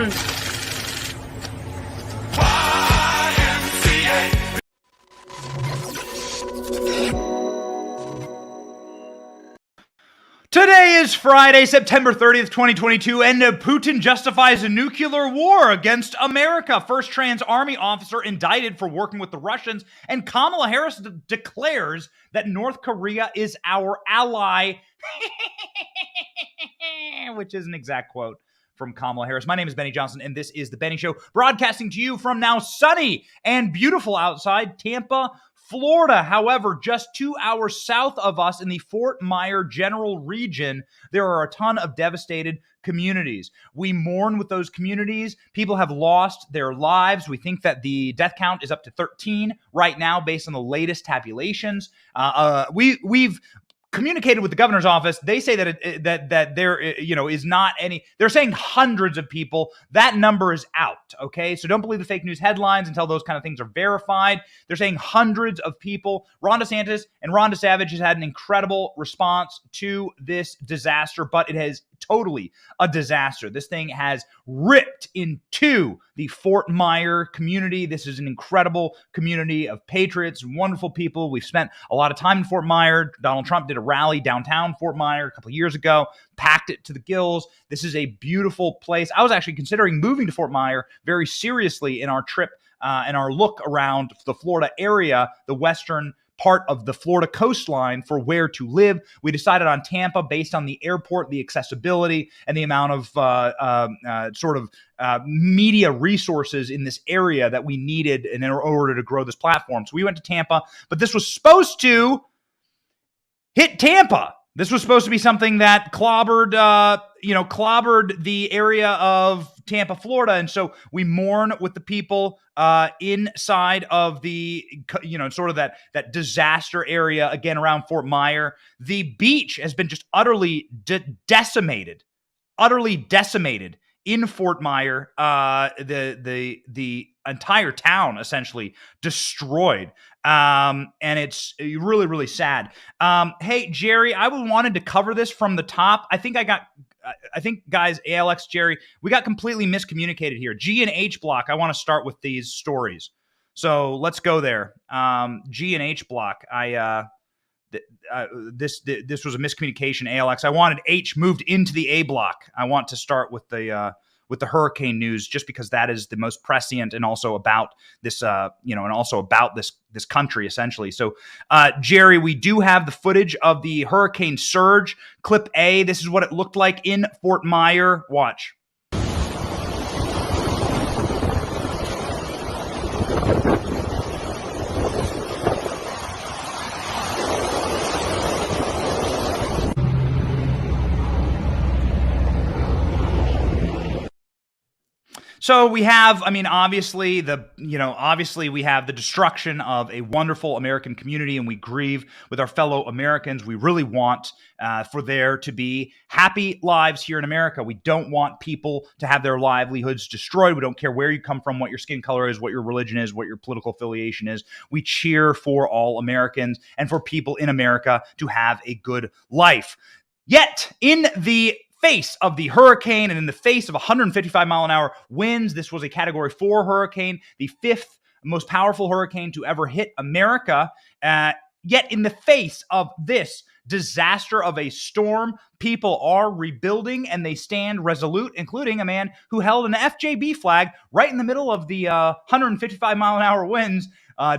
me. Today is Friday, September 30th, 2022, and Putin justifies a nuclear war against America. First trans army officer indicted for working with the Russians, and Kamala Harris declares that North Korea is our ally, which is an exact quote from Kamala Harris. My name is Benny Johnson, and this is The Benny Show, broadcasting to you from now sunny and beautiful outside Tampa, Florida. However, just 2 hours south of us in the Fort Myer general region, there are a ton of devastated communities. We mourn with those communities. People have lost their lives. We think that the death count is up to 13 right now based on the latest tabulations. We've communicated with the governor's office. They say that there is not any. They're saying hundreds of people. That number is out. Okay, so don't believe the fake news headlines until those kind of things are verified. They're saying hundreds of people. Ron DeSantis and Ron DeSavage has had an incredible response to this disaster, but it has totally a disaster. This thing has ripped into the Fort Myer community. This is an incredible community of patriots, wonderful people. We've spent a lot of time in Fort Myer. Donald Trump did a rally downtown Fort Myer a couple of years ago, packed it to the gills. This is a beautiful place. I was actually considering moving to Fort Myer very seriously in our trip and our look around the Florida area, the western part of the Florida coastline for where to live. We decided on Tampa based on the airport, the accessibility, and the amount of media resources in this area that we needed in order to grow this platform. So we went to Tampa, but this was supposed to hit Tampa. This was supposed to be something that clobbered the area of Tampa, Florida. And so we mourn with the people inside of the, sort of that disaster area, again, around Fort Myer. The beach has been just utterly decimated in Fort Myer. The entire town essentially destroyed. And it's really, really sad. Hey, Jerry, I wanted to cover this from the top. I think, guys, ALX, Jerry, we got completely miscommunicated here. G and H block, I want to start with these stories. So let's go there. G and H block, this was a miscommunication, ALX. I wanted H moved into the A block. I want to start with the hurricane news, just because that is the most prescient and also about this, and also about this country, essentially. So, Jerry, we do have the footage of the hurricane surge. Clip A, this is what it looked like in Fort Myer. Watch. So we have, obviously we have the destruction of a wonderful American community, and we grieve with our fellow Americans. We really want for there to be happy lives here in America. We don't want people to have their livelihoods destroyed. We don't care where you come from, what your skin color is, what your religion is, what your political affiliation is. We cheer for all Americans and for people in America to have a good life. Yet, in the face of the hurricane and in the face of 155-mile-an-hour winds, this was a Category 4 hurricane, the fifth most powerful hurricane to ever hit America. Yet in the face of this disaster of a storm, people are rebuilding and they stand resolute, including a man who held an FJB flag right in the middle of the 155-mile-an-hour winds.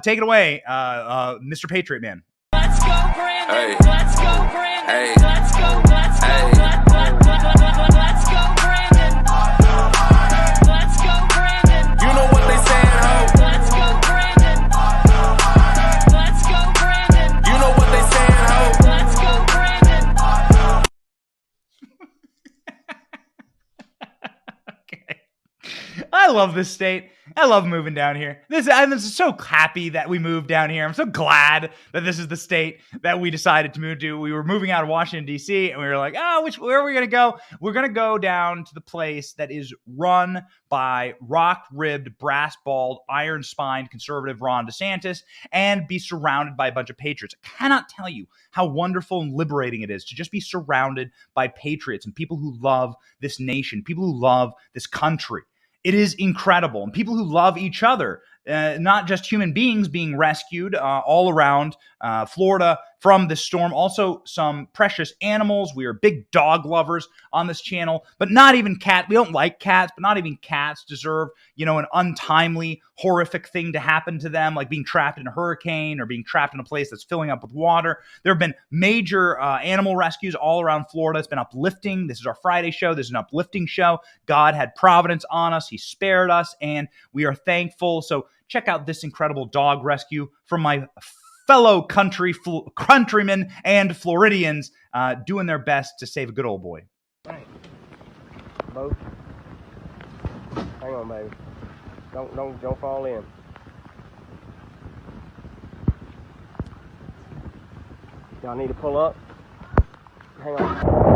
Take it away, Mr. Patriot Man. Let's go, Brandon. Hey. Let's go, Brandon. Hey. Let's go. Let's go. Hey. Let's go, Brandon. Let's go, Brandon. You know what they saying, ho? Let's go, Brandon. Let's go, Brandon. You know what they saying, ho? Let's go, Brandon. Okay. I love this state. I love moving down here. I'm so happy that we moved down here. I'm so glad that this is the state that we decided to move to. We were moving out of Washington, D.C., and we were like, where are we going to go? We're going to go down to the place that is run by rock-ribbed, brass-balled, iron-spined conservative Ron DeSantis and be surrounded by a bunch of patriots. I cannot tell you how wonderful and liberating it is to just be surrounded by patriots and people who love this nation, people who love this country. It is incredible. And people who love each other, not just human beings being rescued all around Florida from this storm, also some precious animals. We are big dog lovers on this channel, but not even cats. We don't like cats, but not even cats deserve, an untimely, horrific thing to happen to them, like being trapped in a hurricane or being trapped in a place that's filling up with water. There have been major animal rescues all around Florida. It's been uplifting. This is our Friday show. This is an uplifting show. God had providence on us. He spared us, and we are thankful. So check out this incredible dog rescue from my fellow countrymen and Floridians doing their best to save a good old boy. Right. Boat. Hang on, baby. Don't fall in. Y'all need to pull up. Hang on.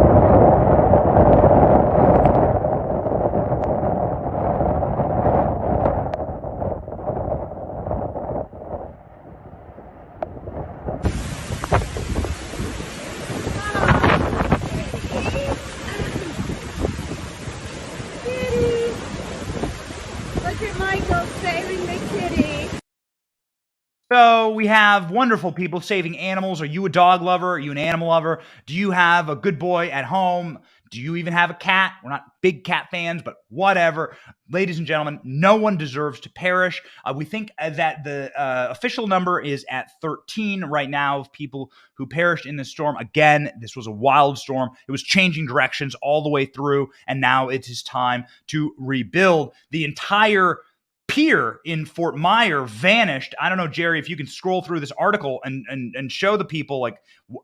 So we have wonderful people saving animals. Are you a dog lover? Are you an animal lover? Do you have a good boy at home? Do you even have a cat? We're not big cat fans, but whatever. Ladies and gentlemen, no one deserves to perish. We think that the official number is at 13 right now of people who perished in this storm. Again, this was a wild storm. It was changing directions all the way through, and now it is time to rebuild. The entire pier in Fort Myer vanished. I don't know, Jerry, if you can scroll through this article and show the people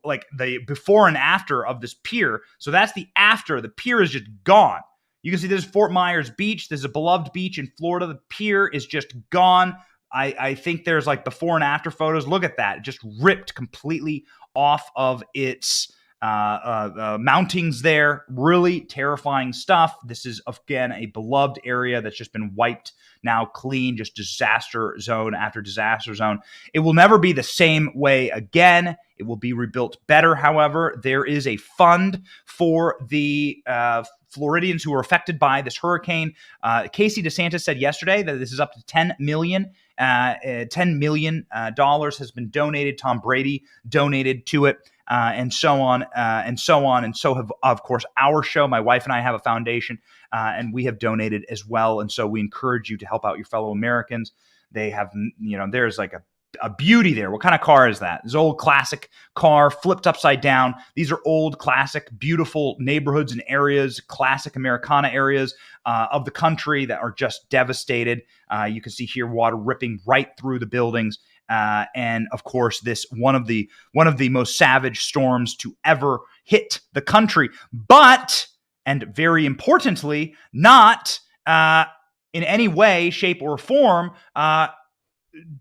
like the before and after of this pier. So that's the after. The pier is just gone. You can see this is Fort Myers Beach. This is a beloved beach in Florida. The pier is just gone. I think there's like before and after photos. Look at that. It just ripped completely off of its mountings there. Really terrifying stuff. This is, again, a beloved area that's just been wiped, now clean, just disaster zone after disaster zone. It will never be the same way again. It will be rebuilt better, however. There is a fund for the Floridians who were affected by this hurricane. Casey DeSantis said yesterday that this is up to $10 million. $10 million has been donated. Tom Brady donated to it. And so on, and so on. And so have, of course, our show. My wife and I have a foundation, and we have donated as well. And so we encourage you to help out your fellow Americans. They have, there's like a beauty there. What kind of car is that? This old classic car flipped upside down. These are old, classic, beautiful neighborhoods and areas, classic Americana areas of the country that are just devastated. You can see here water ripping right through the buildings. And of course, this one of the most savage storms to ever hit the country, but, and very importantly, not in any way, shape, or form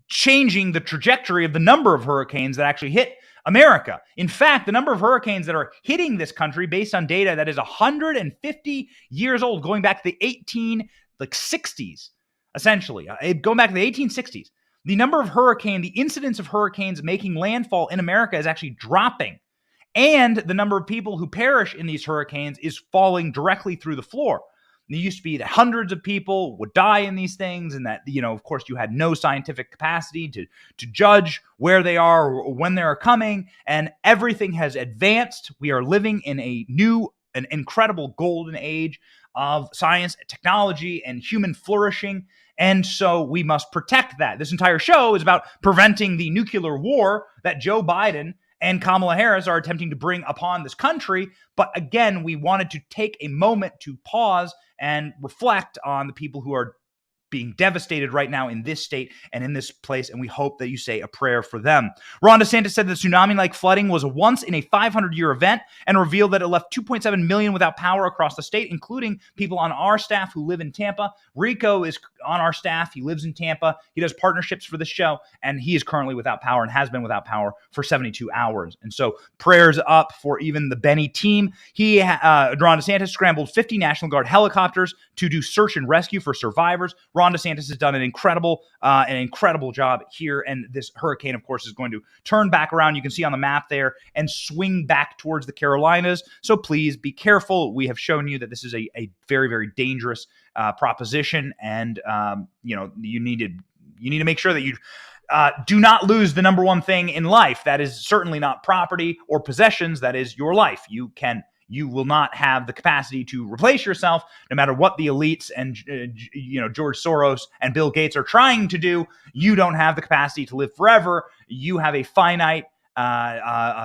changing the trajectory of the number of hurricanes that actually hit America. In fact, the number of hurricanes that are hitting this country, based on data that is 150 years old, going back to the 1860s, essentially, going back to the 1860s. The number of the incidence of hurricanes making landfall in America is actually dropping. And the number of people who perish in these hurricanes is falling directly through the floor. There used to be that hundreds of people would die in these things, and that, of course, you had no scientific capacity to judge where they are or when they are coming, and everything has advanced. We are living in an incredible golden age of science, technology, and human flourishing. And so we must protect that. This entire show is about preventing the nuclear war that Joe Biden and Kamala Harris are attempting to bring upon this country. But again, we wanted to take a moment to pause and reflect on the people who are being devastated right now in this state and in this place, and we hope that you say a prayer for them. Ron DeSantis said the tsunami-like flooding was a once-in-a-500-year event and revealed that it left 2.7 million without power across the state, including people on our staff who live in Tampa. Rico is on our staff. He lives in Tampa. He does partnerships for the show, and he is currently without power and has been without power for 72 hours. And so prayers up for even the Benny team. Ron DeSantis scrambled 50 National Guard helicopters to do search and rescue for survivors. Ron DeSantis has done an incredible job here, and this hurricane, of course, is going to turn back around. You can see on the map there and swing back towards the Carolinas. So please be careful. We have shown you that this is a very, very dangerous proposition, and you need to make sure that you do not lose the number one thing in life. That is certainly not property or possessions. That is your life. You will not have the capacity to replace yourself, no matter what the elites and George Soros and Bill Gates are trying to do. You don't have the capacity to live forever. You have a finite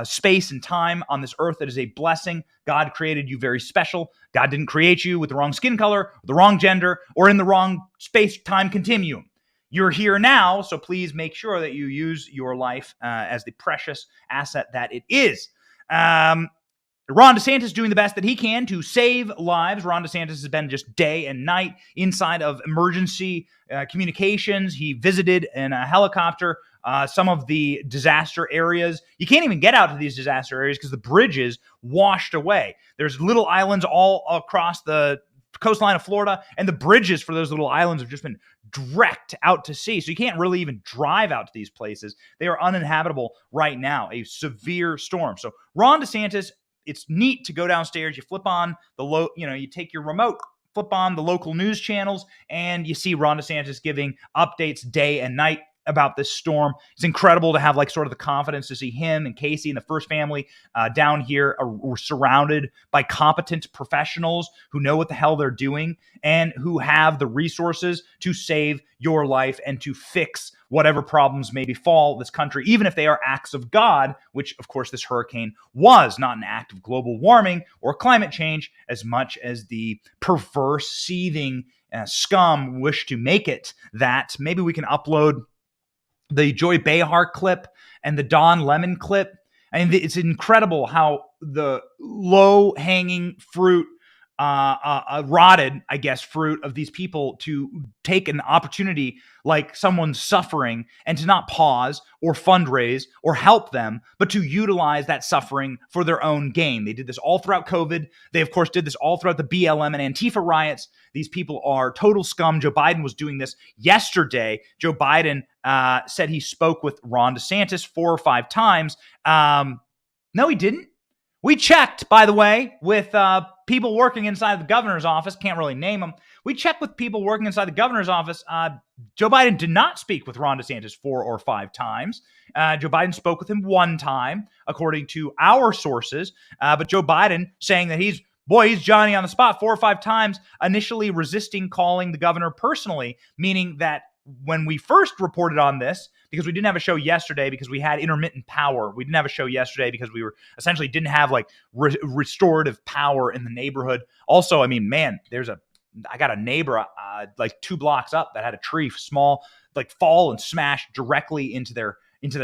space and time on this earth that is a blessing. God created you very special. God didn't create you with the wrong skin color, the wrong gender, or in the wrong space-time continuum. You're here now, so please make sure that you use your life as the precious asset that it is. Ron DeSantis doing the best that he can to save lives. Ron DeSantis has been just day and night inside of emergency communications. He visited in a helicopter some of the disaster areas. You can't even get out to these disaster areas because the bridges washed away. There's little islands all across the coastline of Florida, and the bridges for those little islands have just been wrecked out to sea. So you can't really even drive out to these places. They are uninhabitable right now, a severe storm. So Ron DeSantis, it's neat to go downstairs. You flip on you take your remote, flip on the local news channels, and you see Ron DeSantis giving updates day and night about this storm. It's incredible to have sort of the confidence to see him and Casey and the First Family down here are surrounded by competent professionals who know what the hell they're doing and who have the resources to save your life and to fix whatever problems may befall this country, even if they are acts of God, which, of course, this hurricane was not an act of global warming or climate change as much as the perverse, seething scum wish to make it that. Maybe we can upload the Joy Behar clip and the Don Lemon clip. I mean, it's incredible how the low-hanging fruit, rotted, I guess, fruit of these people to take an opportunity like someone's suffering and to not pause or fundraise or help them, but to utilize that suffering for their own gain. They did this all throughout COVID. They, of course, did this all throughout the BLM and Antifa riots. These people are total scum. Joe Biden was doing this yesterday. Joe Biden said he spoke with Ron DeSantis 4 or 5 times. No, he didn't. We checked, by the way, with people working inside the governor's office. Can't really name them. We checked with people working inside the governor's office. Joe Biden did not speak with Ron DeSantis 4 or 5 times. Joe Biden spoke with him 1 time, according to our sources. But Joe Biden saying that he's Johnny on the spot 4 or 5 times, initially resisting calling the governor personally, meaning that when we first reported on this, because we didn't have a show yesterday because we had intermittent power. We didn't have a show yesterday because we were essentially didn't have restorative power in the neighborhood. Also, I mean, man, I got a neighbor 2 blocks up that had a tree fall and smash directly into their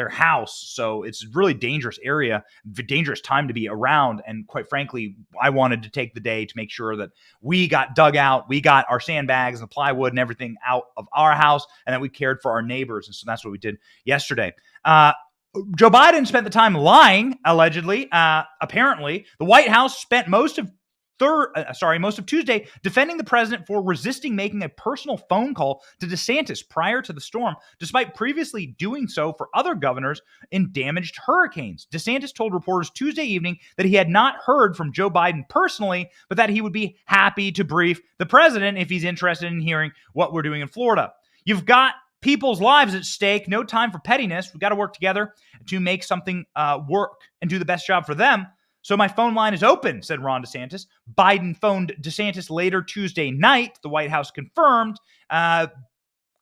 house. So it's a really dangerous area, dangerous time to be around. And quite frankly, I wanted to take the day to make sure that we got dug out, we got our sandbags and the plywood and everything out of our house, and that we cared for our neighbors. And so that's what we did yesterday. Joe Biden spent the time lying, allegedly. Apparently, the White House spent most of Tuesday defending the president for resisting making a personal phone call to DeSantis prior to the storm, despite previously doing so for other governors in damaged hurricanes. DeSantis told reporters Tuesday evening that he had not heard from Joe Biden personally, but that he would be happy to brief the president if he's interested in hearing what we're doing in Florida. You've got people's lives at stake, no time for pettiness. We've got to work together to make something work and do the best job for them. So my phone line is open, said Ron DeSantis. Biden phoned DeSantis later Tuesday night, the White House confirmed. Of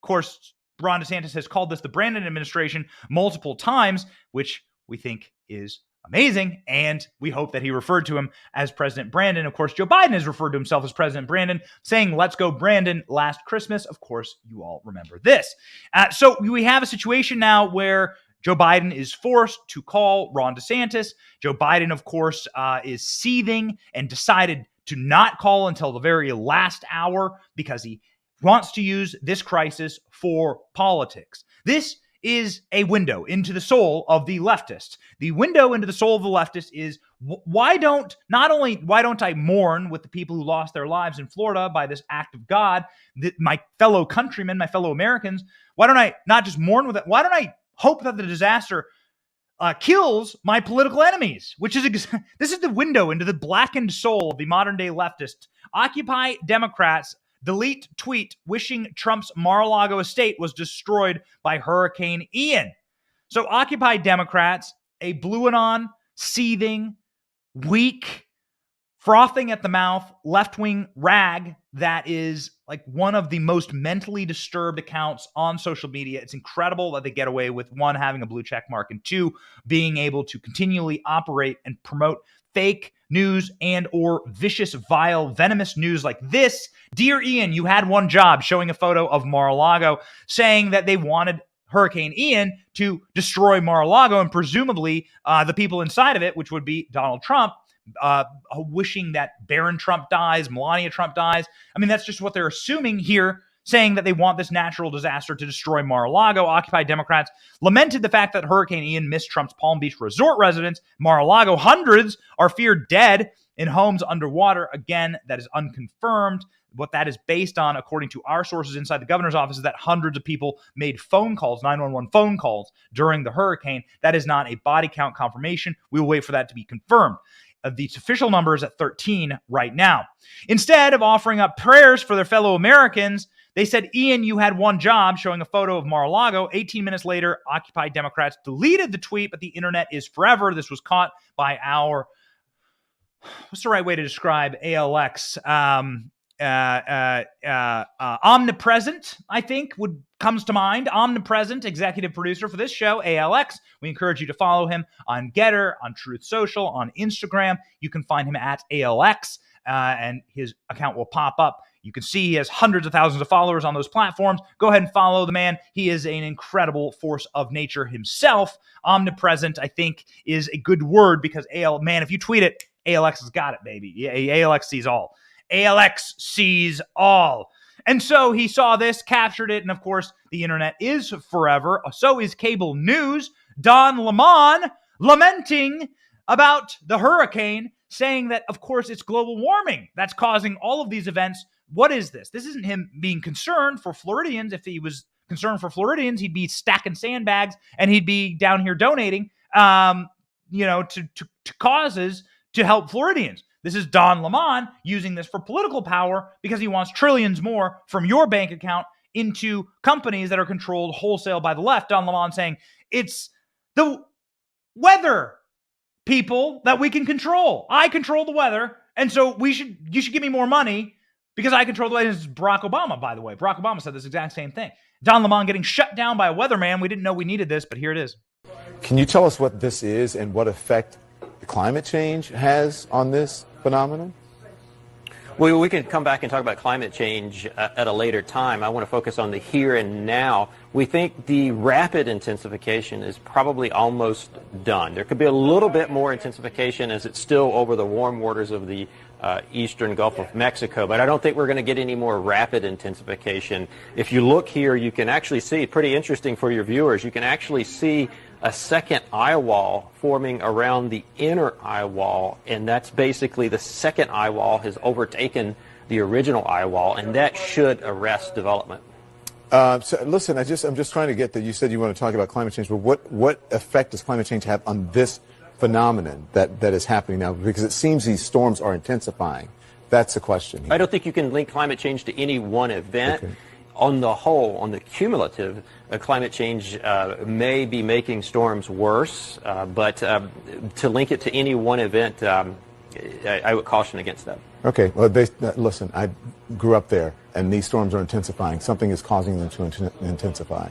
course, Ron DeSantis has called this the Brandon administration multiple times, which we think is amazing, and we hope that he referred to him as President Brandon. Of course, Joe Biden has referred to himself as President Brandon, saying, "Let's go Brandon," last Christmas. Of course, you all remember this. So we have a situation now where Joe Biden is forced to call Ron DeSantis. Joe Biden, of course, is seething and decided to not call until the very last hour because he wants to use this crisis for politics. This is a window into the soul of the leftists. The window into the soul of the leftists is why don't I mourn with the people who lost their lives in Florida by this act of God, my fellow countrymen, my fellow Americans? Why don't I not just mourn with it? Why don't I hope that the disaster kills my political enemies? Which is this is the window into the blackened soul of the modern day leftists. Occupy Democrats delete tweet wishing Trump's Mar-a-Lago estate was destroyed by Hurricane Ian. So Occupy Democrats, a blue and on, seething, weak, frothing at the mouth, left-wing rag that is like one of the most mentally disturbed accounts on social media. It's incredible that they get away with, one, having a blue check mark, and two, being able to continually operate and promote fake news and or vicious, vile, venomous news like this. Dear Ian, you had one job, showing a photo of Mar-a-Lago, saying that they wanted Hurricane Ian to destroy Mar-a-Lago and presumably the people inside of it, which would be Donald Trump, wishing that Barron Trump dies, Melania Trump dies. I mean, that's just what they're assuming here, saying that they want this natural disaster to destroy Mar-a-Lago. Occupy Democrats lamented the fact that Hurricane Ian missed Trump's Palm Beach resort residents. Mar-a-Lago, hundreds are feared dead in homes underwater. Again, that is unconfirmed. What that is based on, according to our sources inside the governor's office, is that hundreds of people made phone calls, 911 phone calls during the hurricane. That is not a body count confirmation. We will wait for that to be confirmed. The official number is at 13 right now. Instead of offering up prayers for their fellow Americans, they said, Ian, you had one job, showing a photo of Mar-a-Lago. 18 minutes later, Occupy Democrats deleted the tweet, but the internet is forever. This was caught by our, what's the right way to describe ALX? Omnipresent, I think, comes to mind. Omnipresent executive producer for this show, ALX. We encourage you to follow him on Getter, on Truth Social, on Instagram. You can find him at ALX, and his account will pop up. You can see he has hundreds of thousands of followers on those platforms. Go ahead and follow the man. He is an incredible force of nature himself. Omnipresent, I think, is a good word because if you tweet it, ALX has got it, baby. ALX sees all. ALX sees all. And so he saw this, captured it, and of course, the internet is forever. So is cable news. Don Lemon lamenting about the hurricane, saying that, of course, it's global warming that's causing all of these events. What is this? This isn't him being concerned for Floridians. If he was concerned for Floridians, he'd be stacking sandbags and he'd be down here donating, to causes to help Floridians. This is Don Lemon using this for political power because he wants trillions more from your bank account into companies that are controlled wholesale by the left. Don Lemon saying it's the weather, people, that we can control. I control the weather, and so you should give me more money because I control the weather. This is Barack Obama, by the way. Barack Obama said this exact same thing. Don Lemon getting shut down by a weatherman. We didn't know we needed this, but here it is. Can you tell us what this is and what effect climate change has on this phenomenon? Well, we can come back and talk about climate change at a later time. I want to focus on the here and now. We think the rapid intensification is probably almost done. There could be a little bit more intensification as it's still over the warm waters of the eastern Gulf of Mexico, but I don't think we're going to get any more rapid intensification. If you look here, you can actually see, pretty interesting for your viewers, you can actually see a second eye wall forming around the inner eye wall, and that's basically the second eye wall has overtaken the original eye wall, and that should arrest development. So listen, I'm just trying to get that. You said you want to talk about climate change, but what effect does climate change have on this phenomenon that is happening now? Because it seems these storms are intensifying. That's the question here. I don't think you can link climate change to any one event. Okay. On the whole, on the cumulative, climate change may be making storms worse, but to link it to any one event, I would caution against that. Okay. Well, listen, I grew up there, and these storms are intensifying. Something is causing them to intensify.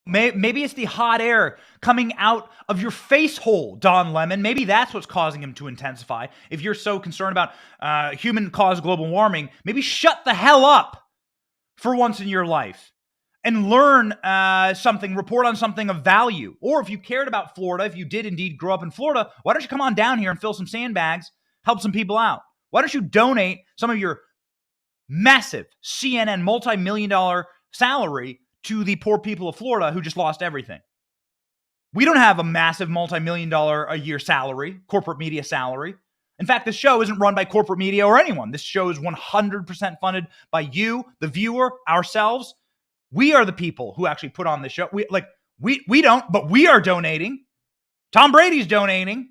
Maybe it's the hot air coming out of your face hole, Don Lemon. Maybe that's what's causing him to intensify. If you're so concerned about human-caused global warming, maybe shut the hell up for once in your life and learn something, report on something of value. Or if you cared about Florida, if you did indeed grow up in Florida, why don't you come on down here and fill some sandbags, help some people out? Why don't you donate some of your massive CNN multi-million-dollar salary to the poor people of Florida who just lost everything. We don't have a massive multi-million-dollar a year salary, corporate media salary. In fact, this show isn't run by corporate media or anyone. This show is 100% funded by you, the viewer, ourselves. We are the people who actually put on this show. We don't, but we are donating. Tom Brady's donating.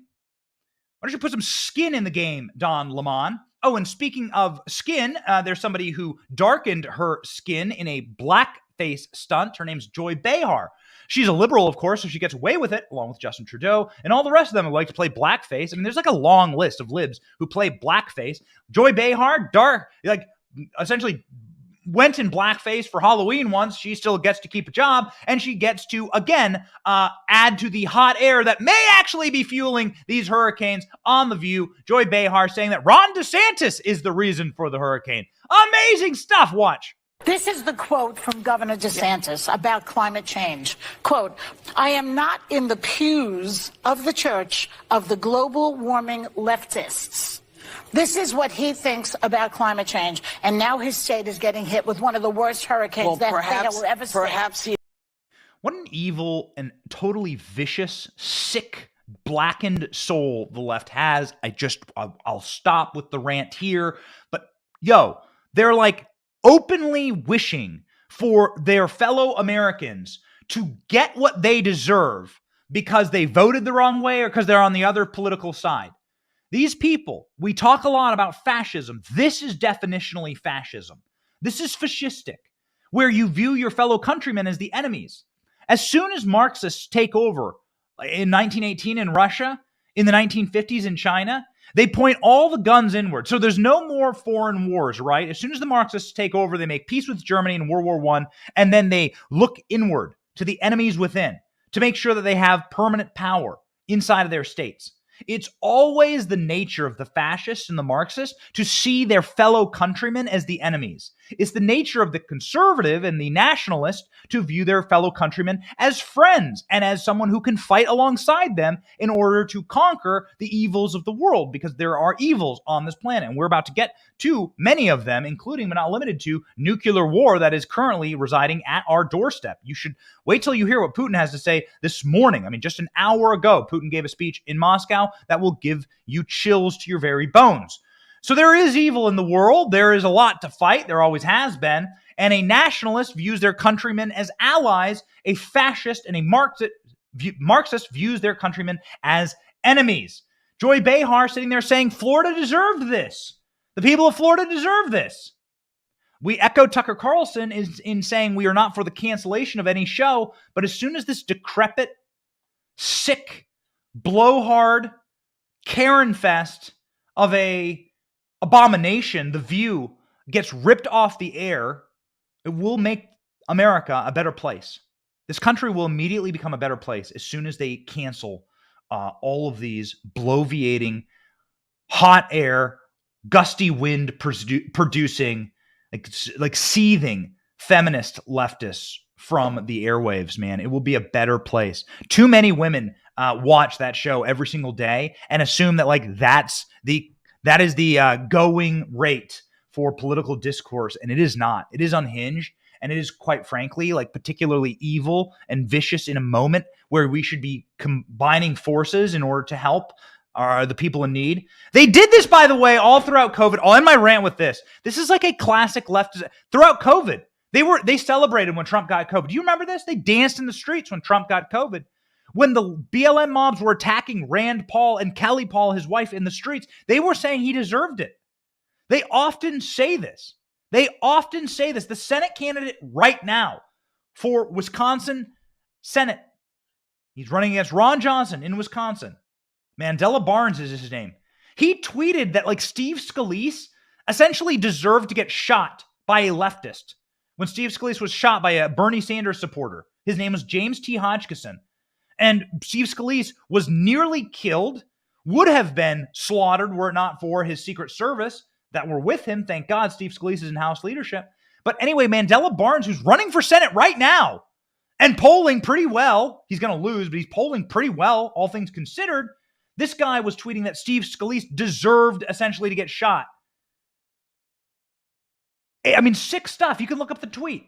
Why don't you put some skin in the game, Don Lemon? Oh, and speaking of skin, there's somebody who darkened her skin in a blackface stunt. Her name's Joy Behar. She's a liberal, of course, so she gets away with it, along with Justin Trudeau and all the rest of them who like to play blackface. I mean, there's like a long list of libs who play blackface. Joy Behar, essentially went in blackface for Halloween once. She still gets to keep a job, and she gets to, again, add to the hot air that may actually be fueling these hurricanes on The View. Joy Behar saying that Ron DeSantis is the reason for the hurricane. Amazing stuff. Watch. This is the quote from Governor DeSantis about climate change. Quote, I am not in the pews of the church of the global warming leftists. This is what he thinks about climate change. And now his state is getting hit with one of the worst hurricanes that they will ever see. What an evil and totally vicious, sick, blackened soul the left has. I'll stop with the rant here. But yo, they're like openly wishing for their fellow Americans to get what they deserve because they voted the wrong way or because they're on the other political side. These people, we talk a lot about fascism. This is definitionally fascism. This is fascistic, where you view your fellow countrymen as the enemies. As soon as Marxists take over in 1918 in Russia, in the 1950s in China, they point all the guns inward. So there's no more foreign wars, right? As soon as the Marxists take over, they make peace with Germany in World War I, and then they look inward to the enemies within to make sure that they have permanent power inside of their states. It's always the nature of the fascists and the Marxists to see their fellow countrymen as the enemies. It's the nature of the conservative and the nationalist to view their fellow countrymen as friends and as someone who can fight alongside them in order to conquer the evils of the world, because there are evils on this planet. And we're about to get to many of them, including but not limited to nuclear war that is currently residing at our doorstep. You should wait till you hear what Putin has to say this morning. I mean, just an hour ago, Putin gave a speech in Moscow that will give you chills to your very bones. So there is evil in the world. There is a lot to fight. There always has been. And a nationalist views their countrymen as allies. A fascist and a Marxist views their countrymen as enemies. Joy Behar sitting there saying, Florida deserved this. The people of Florida deserve this. We echo Tucker Carlson in saying we are not for the cancellation of any show. But as soon as this decrepit, sick, blowhard, Karen fest of a abomination, The View, gets ripped off the air, it will make America a better place. This country will immediately become a better place as soon as they cancel all of these bloviating, hot air, gusty wind producing, like seething feminist leftists from the airwaves, man. It will be a better place. Too many women watch that show every single day and assume that that is the going rate for political discourse, and it is not. It is unhinged, and it is, quite frankly, particularly evil and vicious in a moment where we should be combining forces in order to help the people in need. They did this, by the way, all throughout COVID. I'll end my rant with this. This is like a classic left. Throughout COVID, they celebrated when Trump got COVID. Do you remember this? They danced in the streets when Trump got COVID. When the BLM mobs were attacking Rand Paul and Kelly Paul, his wife, in the streets, they were saying he deserved it. They often say this. The Senate candidate right now for Wisconsin Senate, he's running against Ron Johnson in Wisconsin. Mandela Barnes is his name. He tweeted that Steve Scalise essentially deserved to get shot by a leftist. When Steve Scalise was shot by a Bernie Sanders supporter, his name was James T. Hodgkinson. And Steve Scalise was nearly killed, would have been slaughtered were it not for his Secret Service that were with him. Thank God Steve Scalise is in House leadership. But anyway, Mandela Barnes, who's running for Senate right now and polling pretty well, he's going to lose, but he's polling pretty well, all things considered. This guy was tweeting that Steve Scalise deserved essentially to get shot. I mean, sick stuff. You can look up the tweet.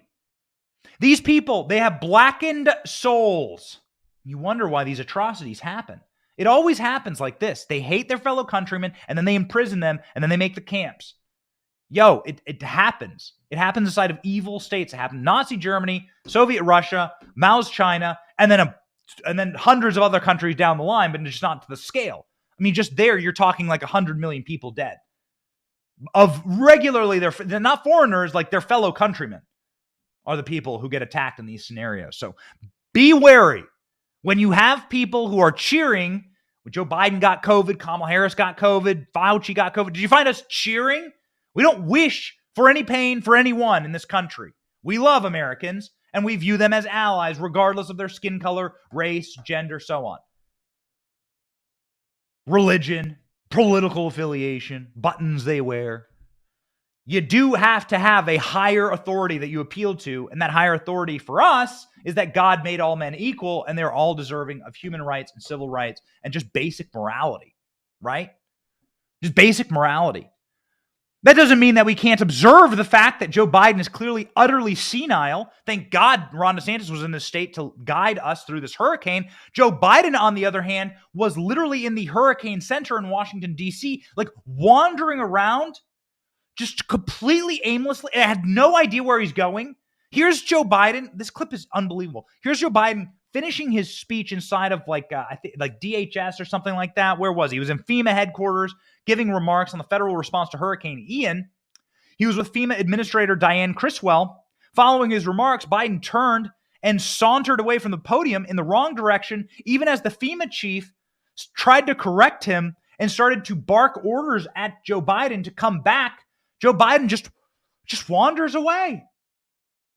These people, they have blackened souls. You wonder why these atrocities happen. It always happens like this. They hate their fellow countrymen, and then they imprison them, and then they make the camps. Yo, it happens. It happens inside of evil states. It happened in Nazi Germany, Soviet Russia, Mao's China, and then hundreds of other countries down the line, but just not to the scale. I mean, just there, you're talking like 100 million people dead. Of regularly, they're not foreigners, like their fellow countrymen are the people who get attacked in these scenarios. So be wary when you have people who are cheering. When Joe Biden got COVID, Kamala Harris got COVID, Fauci got COVID. Did you find us cheering? We don't wish for any pain for anyone in this country. We love Americans, and we view them as allies, regardless of their skin color, race, gender, so on. Religion, political affiliation, buttons they wear. You do have to have a higher authority that you appeal to, and that higher authority for us is that God made all men equal, and they're all deserving of human rights and civil rights and just basic morality, right? Just basic morality. That doesn't mean that we can't observe the fact that Joe Biden is clearly utterly senile. Thank God Ron DeSantis was in this state to guide us through this hurricane. Joe Biden, on the other hand, was literally in the hurricane center in Washington, D.C., like wandering around just completely aimlessly. I had no idea where he's going. Here's Joe Biden. This clip is unbelievable. Here's Joe Biden finishing his speech inside of I think like DHS or something like that. Where was he? He was in FEMA headquarters giving remarks on the federal response to Hurricane Ian. He was with FEMA Administrator Diane Criswell. Following his remarks, Biden turned and sauntered away from the podium in the wrong direction, even as the FEMA chief tried to correct him and started to bark orders at Joe Biden to come back. Joe Biden just wanders away.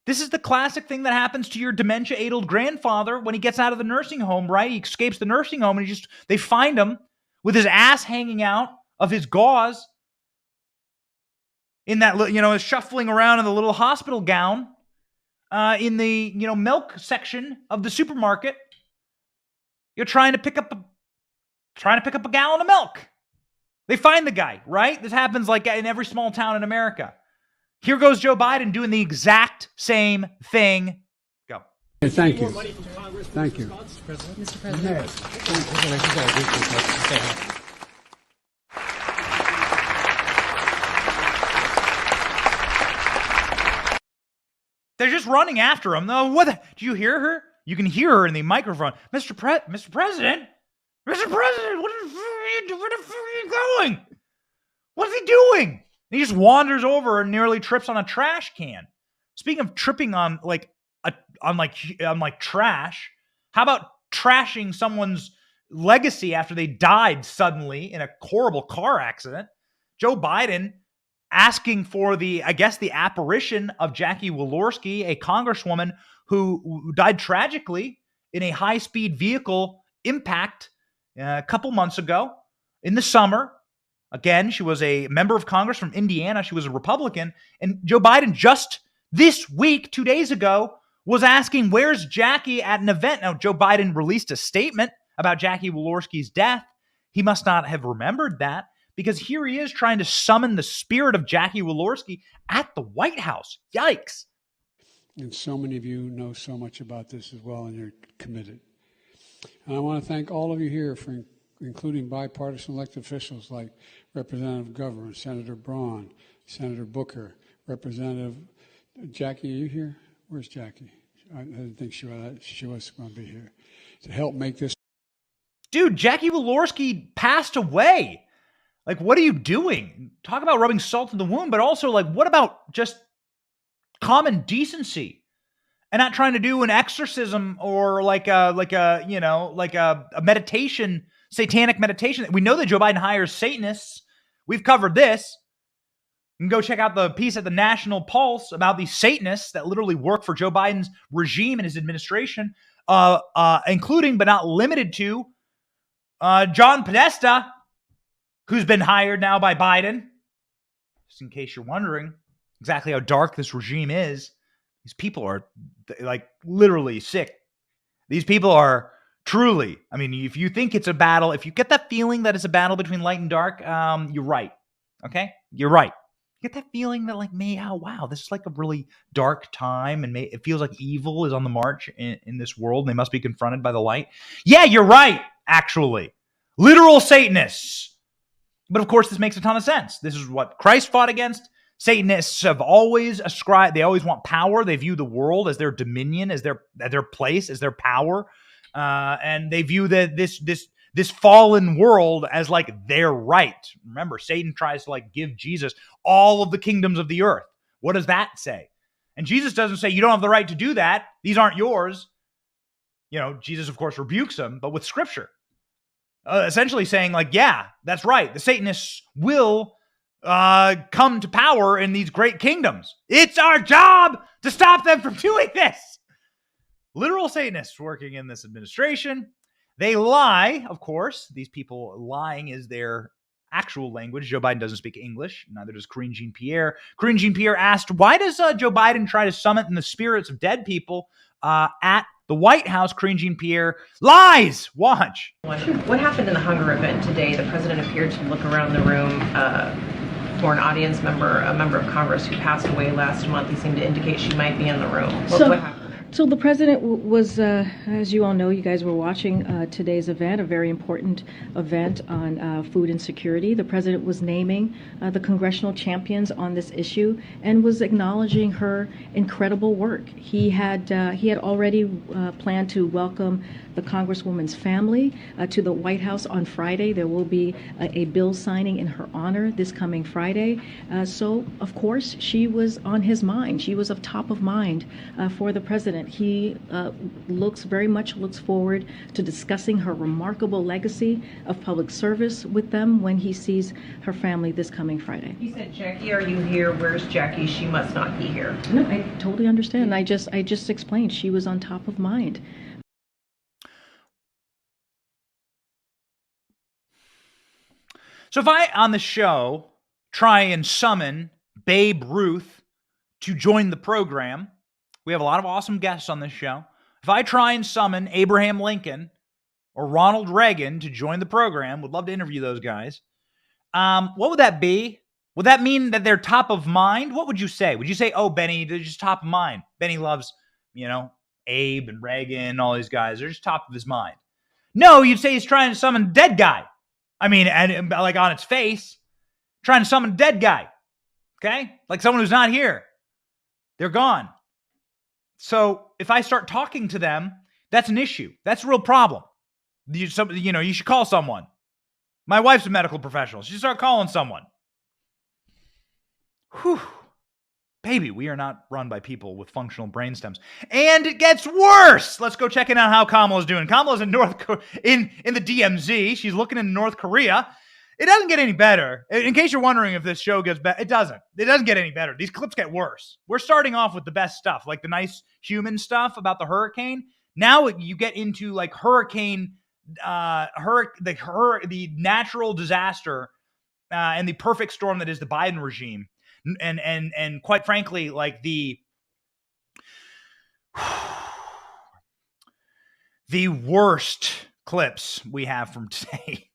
This is the classic thing that happens to your dementia-addled grandfather when he gets out of the nursing home, right? He escapes the nursing home and they find him with his ass hanging out of his gauze in that, shuffling around in the little hospital gown in the, milk section of the supermarket. You're trying to pick up a gallon of milk. They find the guy, right? This happens like in every small town in America. Here goes Joe Biden doing the exact same thing. Go. Hey, thank you. Thank you. Mr. President. They're just running after him. No, do you hear her? You can hear her in the microphone. Mr. President, where the fuck are you going? What's he doing? And he just wanders over and nearly trips on a trash can. Speaking of tripping on trash, how about trashing someone's legacy after they died suddenly in a horrible car accident? Joe Biden asking for the apparition of Jackie Walorski, a congresswoman who died tragically in a high-speed vehicle impact a couple months ago in the summer. Again, she was a member of Congress from Indiana. She was a Republican. And Joe Biden just this week, 2 days ago, was asking, where's Jackie at an event? Now, Joe Biden released a statement about Jackie Walorski's death. He must not have remembered that because here he is trying to summon the spirit of Jackie Walorski at the White House. Yikes. And so many of you know so much about this as well, and you're committed. And I want to thank all of you here for including bipartisan elected officials like Representative Governor, Senator Braun, Senator Booker, Representative Jackie. Are you here? Where's Jackie? I didn't think she was going to be here to help make this. Dude, Jackie Walorski passed away. Like, what are you doing? Talk about rubbing salt in the wound, but also, like, what about just common decency and not trying to do an exorcism or a meditation, satanic meditation? We know that Joe Biden hires Satanists. We've covered this. You can go check out the piece at the National Pulse about these Satanists that literally work for Joe Biden's regime and his administration, including but not limited to John Podesta, who's been hired now by Biden. Just in case you're wondering exactly how dark this regime is, these people are like literally sick. These people are truly, I mean, if you think it's a battle, if you get that feeling that it's a battle between light and dark, you're right. Okay? You're right. get that feeling that like, oh wow, this is like a really dark time, and it feels like evil is on the march in this world, and they must be confronted by the light. Yeah, you're right, actually. Literal Satanists. But of course, this makes a ton of sense. This is what Christ fought against. Satanists have always ascribed, they always want power. They view the world as their dominion, as their place, as their power. And they view that this fallen world as like their right. Remember, Satan tries to like give Jesus all of the kingdoms of the earth. What does that say? And Jesus doesn't say, you don't have the right to do that. These aren't yours. You know, Jesus, of course, rebukes them, but with scripture. Essentially saying like, yeah, that's right. The Satanists will come to power in these great kingdoms. It's our job to stop them from doing this. Literal Satanists working in this administration. They lie, of course. These people, lying is their actual language. Joe Biden doesn't speak English. Neither does Karine Jean-Pierre. Karine Jean-Pierre asked, why does Joe Biden try to summon the spirits of dead people at the White House? Karine Jean-Pierre lies. Watch. What happened in the hunger event today? The president appeared to look around the room for an audience member, a member of Congress who passed away last month. He seemed to indicate she might be in the room. What happened? So the president was, as you all know, you guys were watching today's event, a very important event on food insecurity. The president was naming the congressional champions on this issue and was acknowledging her incredible work. He had already planned to welcome the Congresswoman's family to the White House on Friday. There will be a bill signing in her honor this coming Friday. So, of course, she was on his mind. She was of top of mind for the president. He very much looks forward to discussing her remarkable legacy of public service with them when he sees her family this coming Friday. He said, Jackie, are you here? Where's Jackie? She must not be here. No, I totally understand. I just explained she was on top of mind. So if I, on the show, try and summon Babe Ruth to join the program, we have a lot of awesome guests on this show. If I try and summon Abraham Lincoln or Ronald Reagan to join the program, would love to interview those guys. What would that be? Would that mean that they're top of mind? What would you say? Would you say, oh, Benny, they're just top of mind? Benny loves, Abe and Reagan, all these guys. They're just top of his mind. No, you'd say he's trying to summon a dead guy. I mean, and like on its face, trying to summon a dead guy. Okay? Like someone who's not here. They're gone. So if I start talking to them, that's an issue. That's a real problem. You should call someone. My wife's a medical professional. She should start calling someone. Whew. Baby, we are not run by people with functional brain stems. And it gets worse. Let's go check in on how Kamala's doing. Kamala's in the DMZ. She's looking in North Korea. It doesn't get any better. In case you're wondering if this show gets better, it doesn't. It doesn't get any better. These clips get worse. We're starting off with the best stuff, like the nice human stuff about the hurricane. Now you get into like hurricane, the natural disaster, and the perfect storm that is the Biden regime. And quite frankly, like the worst clips we have from today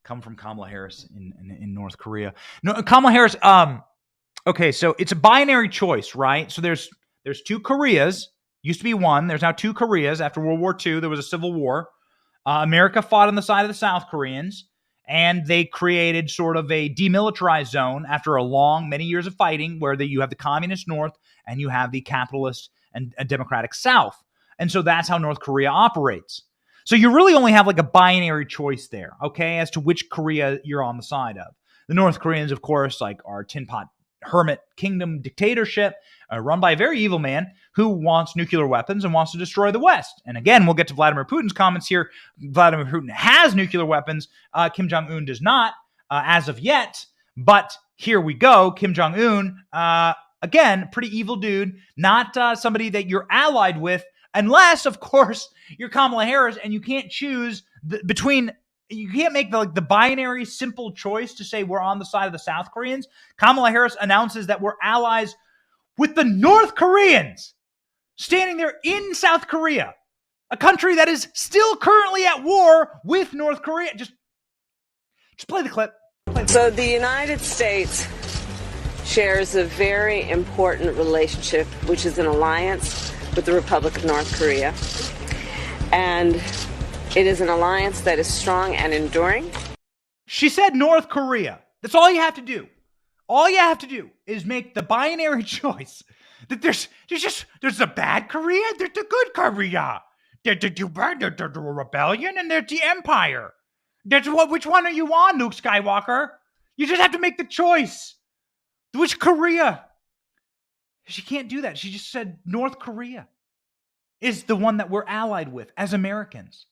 come from Kamala Harris in North Korea. No, Kamala Harris. Okay, so it's a binary choice, right? So there's two Koreas. Used to be one. There's now two Koreas. After World War II, there was a civil war. America fought on the side of the South Koreans. And they created sort of a demilitarized zone after many years of fighting where you have the communist North and you have the capitalist and democratic South. And so that's how North Korea operates. So you really only have like a binary choice there, okay, as to which Korea you're on the side of. The North Koreans, of course, like are tin pot hermit kingdom dictatorship run by a very evil man who wants nuclear weapons and wants to destroy the West. And again, we'll get to Vladimir Putin's comments here. Vladimir Putin has nuclear weapons. Kim Jong-un does not as of yet. But here we go. Kim Jong-un, again, pretty evil dude, not somebody that you're allied with, unless, of course, you're Kamala Harris and you can't choose you can't make the binary simple choice to say we're on the side of the South Koreans. Kamala Harris announces that we're allies with the North Koreans standing there in South Korea, a country that is still currently at war with North Korea. Just play the clip. So the United States shares a very important relationship, which is an alliance with the Republic of North Korea. And it is an alliance that is strong and enduring. She said North Korea. That's all you have to do. All you have to do is make the binary choice that there's the bad Korea, there's the good Korea. There's the rebellion, and there's the empire. Which one are you on, Luke Skywalker? You just have to make the choice. Which Korea? She can't do that. She just said North Korea is the one that we're allied with as Americans.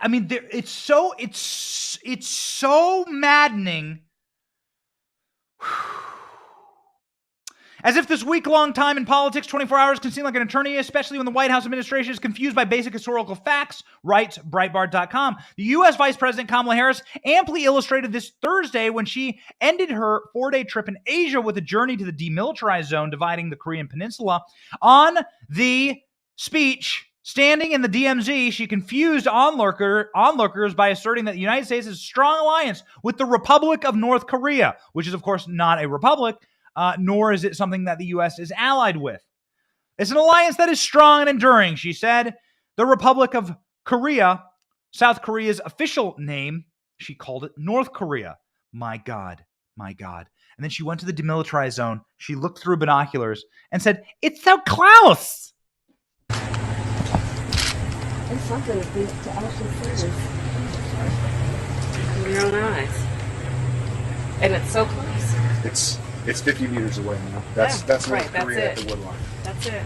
I mean, it's so maddening. As if this week-long time in politics, 24 hours, can seem like an eternity, especially when the White House administration is confused by basic historical facts, writes Breitbart.com. The U.S. Vice President Kamala Harris amply illustrated this Thursday when she ended her 4-day trip in Asia with a journey to the demilitarized zone dividing the Korean peninsula. On the speech standing in the DMZ, she confused onlookers by asserting that the United States has a strong alliance with the Republic of North Korea, which is, of course, not a republic. Nor is it something that the U.S. is allied with. It's an alliance that is strong and enduring, she said. The Republic of Korea, South Korea's official name, she called it North Korea. My God, my God. And then she went to the demilitarized zone. She looked through binoculars and said, "It's so close." It's something to actually see this with your own eyes. And it's so close. It's 50 meters away now. That's North Korea at the woodline. That's it.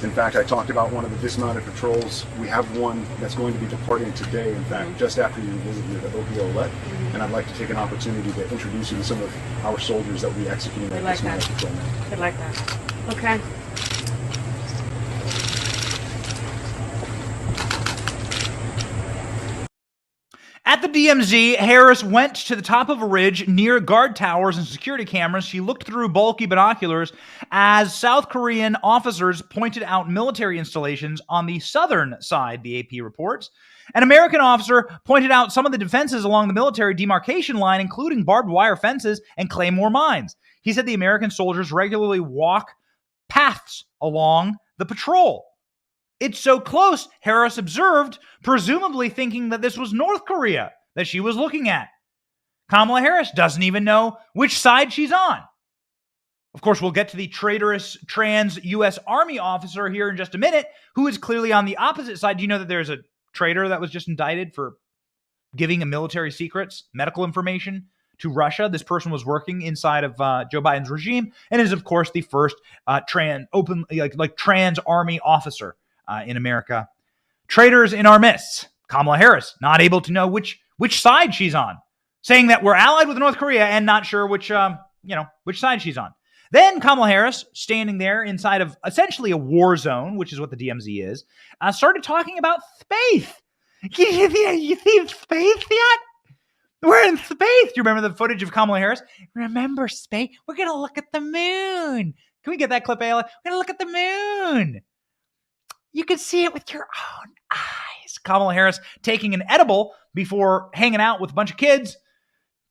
In fact, I talked about one of the dismounted patrols. We have one that's going to be departing today, in fact, just after you visit here, the OPOLET. And I'd like to take an opportunity to introduce you to some of our soldiers that we executed at dismounted patrol. I like that. Okay. At the DMZ, Harris went to the top of a ridge near guard towers and security cameras. She looked through bulky binoculars as South Korean officers pointed out military installations on the southern side, the AP reports. An American officer pointed out some of the defenses along the military demarcation line, including barbed wire fences and claymore mines. He said the American soldiers regularly walk paths along the patrol. It's so close, Harris observed, presumably thinking that this was North Korea that she was looking at. Kamala Harris doesn't even know which side she's on. Of course, we'll get to the traitorous trans U.S. Army officer here in just a minute, who is clearly on the opposite side. Do you know that there's a traitor that was just indicted for giving a military secrets, medical information to Russia? This person was working inside of Joe Biden's regime and is, of course, the first trans army officer in America. Traitors in our midst. Kamala Harris not able to know which side she's on, saying that we're allied with North Korea and not sure which side she's on. Then Kamala Harris, standing there inside of essentially a war zone, which is what the DMZ is, started talking about space. You see space yet? We're in space. Do you remember the footage of Kamala Harris? Remember space? We're going to look at the moon. Can we get that clip, Ayla? We're going to look at the moon. You can see it with your own eyes. Kamala Harris taking an edible before hanging out with a bunch of kids.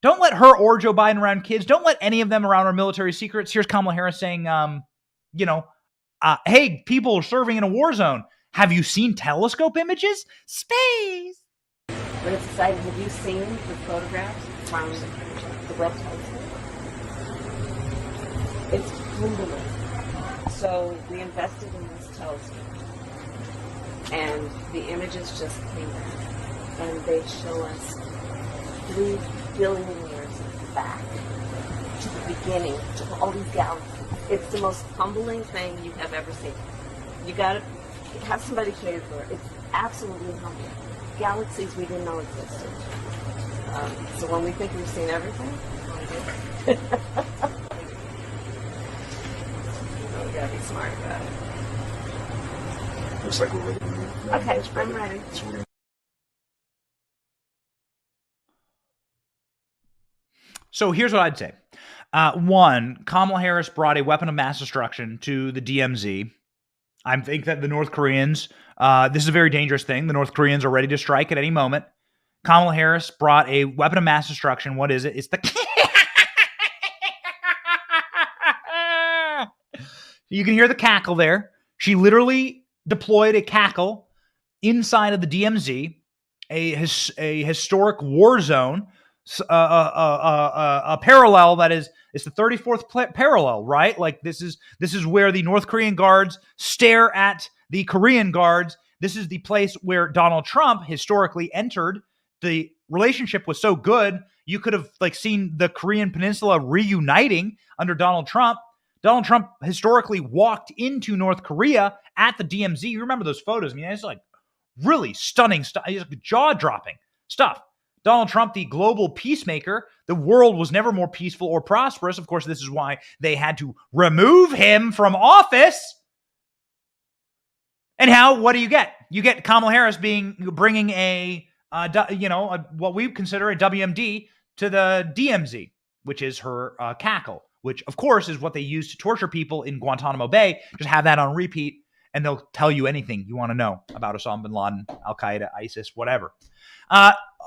Don't let her or Joe Biden around kids. Don't let any of them around our military secrets. Here's Kamala Harris saying, hey, people are serving in a war zone. Have you seen telescope images? Space. But it's exciting. Have you seen the photographs from the Webb telescope? It's humbling. So we invested in this telescope. And the images just came back, and they show us 3 billion years back to the beginning, to all these galaxies. It's the most humbling thing you have ever seen. You gotta have somebody show you for it. It's absolutely humbling. Galaxies we didn't know existed. So when we think we've seen everything, we gotta be smart about it. Looks like we're ready. Okay, I'm ready. So here's what I'd say. One, Kamala Harris brought a weapon of mass destruction to the DMZ. I think that the North Koreans, this is a very dangerous thing. The North Koreans are ready to strike at any moment. Kamala Harris brought a weapon of mass destruction. What is it? It's the You can hear the cackle there. She literally deployed a cackle inside of the DMZ, a historic war zone, a parallel that is, it's the 34th parallel, right? Like this is where the North Korean guards stare at the Korean guards. This is the place where Donald Trump historically entered. The relationship was so good, you could have like seen the Korean Peninsula reuniting under Donald Trump. Donald Trump historically walked into North Korea at the DMZ. You remember those photos? I mean, it's like really stunning stuff, jaw-dropping stuff. Donald Trump, the global peacemaker, the world was never more peaceful or prosperous. Of course, this is why they had to remove him from office. And what do you get? You get Kamala Harris bringing what we consider a WMD to the DMZ, which is her cackle, which of course is what they use to torture people in Guantanamo Bay. Just have that on repeat, and they'll tell you anything you want to know about Osama bin Laden, Al Qaeda, ISIS, whatever.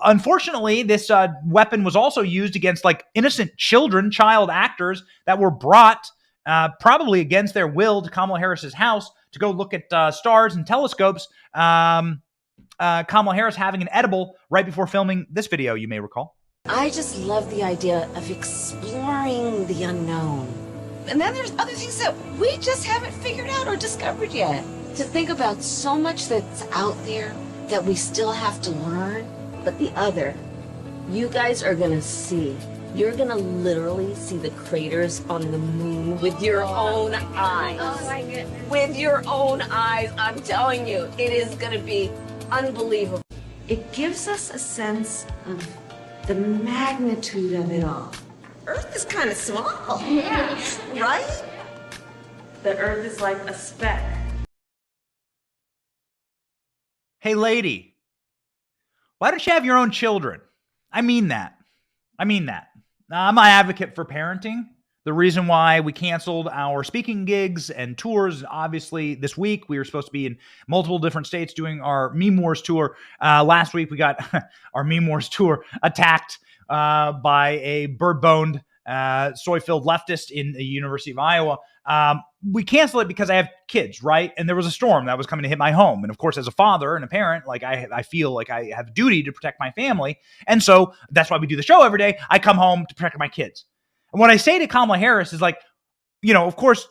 Unfortunately, this weapon was also used against like innocent children, child actors that were brought probably against their will to Kamala Harris's house to go look at stars and telescopes. Kamala Harris having an edible right before filming this video, you may recall. I just love the idea of exploring the unknown. And then there's other things that we just haven't figured out or discovered yet. To think about so much that's out there that we still have to learn. But the other, you guys are gonna see. You're gonna literally see the craters on the moon with your own eyes. Oh my goodness. With your own eyes, I'm telling you, it is gonna be unbelievable. It gives us a sense of the magnitude of it all. Earth is kind of small. Yeah. Right? The Earth is like a speck. Hey, lady, why don't you have your own children? I mean that. I'm an advocate for parenting. The reason why we canceled our speaking gigs and tours, obviously this week we were supposed to be in multiple different states doing our Meme Wars tour. Last week we got our Meme Wars tour attacked by a bird-boned, soy-filled leftist in the University of Iowa. We canceled it because I have kids, right? And there was a storm that was coming to hit my home. And of course, as a father and a parent, like I feel like I have a duty to protect my family. And so that's why we do the show every day. I come home to protect my kids. And what I say to Kamala Harris is like, of course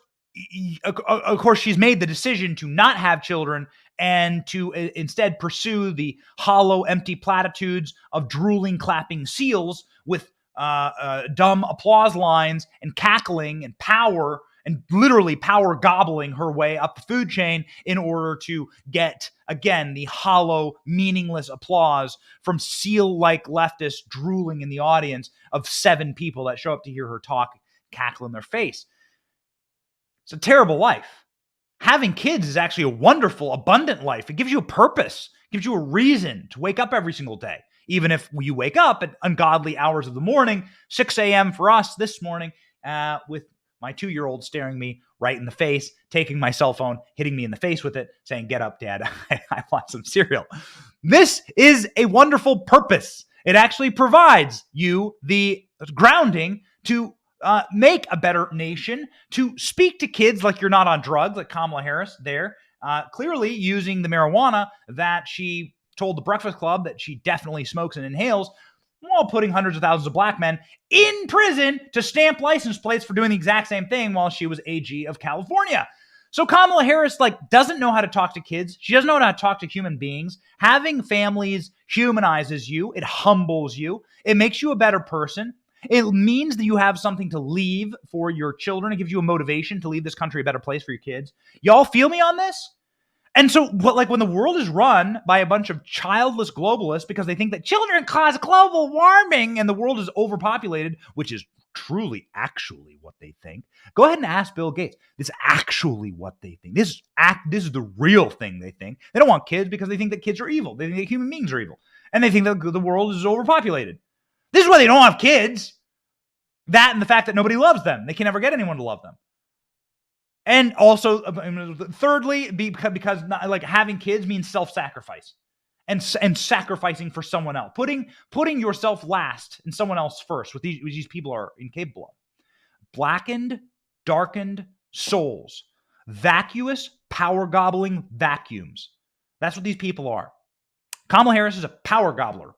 she's made the decision to not have children and to instead pursue the hollow, empty platitudes of drooling, clapping seals with dumb applause lines and cackling and power and literally power gobbling her way up the food chain in order to get, again, the hollow, meaningless applause from seal-like leftists drooling in the audience of 7 people that show up to hear her talk, cackle in their face. It's a terrible life. Having kids is actually a wonderful, abundant life. It gives you a purpose, gives you a reason to wake up every single day. Even if you wake up at ungodly hours of the morning, 6 a.m. for us this morning, with my 2-year-old staring me right in the face, taking my cell phone, hitting me in the face with it, saying, "Get up, Dad, I want some cereal." This is a wonderful purpose. It actually provides you the grounding to make a better nation, to speak to kids like you're not on drugs, like Kamala Harris there, clearly using the marijuana that she told the Breakfast Club that she definitely smokes and inhales, while putting hundreds of thousands of black men in prison to stamp license plates for doing the exact same thing while she was AG of California. So Kamala Harris doesn't know how to talk to kids. She doesn't know how to talk to human beings. Having families humanizes you. It humbles you. It makes you a better person. It means that you have something to leave for your children. It gives you a motivation to leave this country a better place for your kids. Y'all feel me on this? And so, when the world is run by a bunch of childless globalists because they think that children cause global warming and the world is overpopulated, which is truly actually what they think. Go ahead and ask Bill Gates. This is actually what they think. This is the real thing they think. They don't want kids because they think that kids are evil. They think that human beings are evil. And they think that the world is overpopulated. This is why they don't have kids. That and the fact that nobody loves them. They can never get anyone to love them. And also, thirdly, because having kids means self-sacrifice and sacrificing for someone else, putting yourself last and someone else first, which these people are incapable of. Blackened, darkened souls vacuous, power-gobbling vacuums. That's what these people are. Kamala Harris is a power gobbler,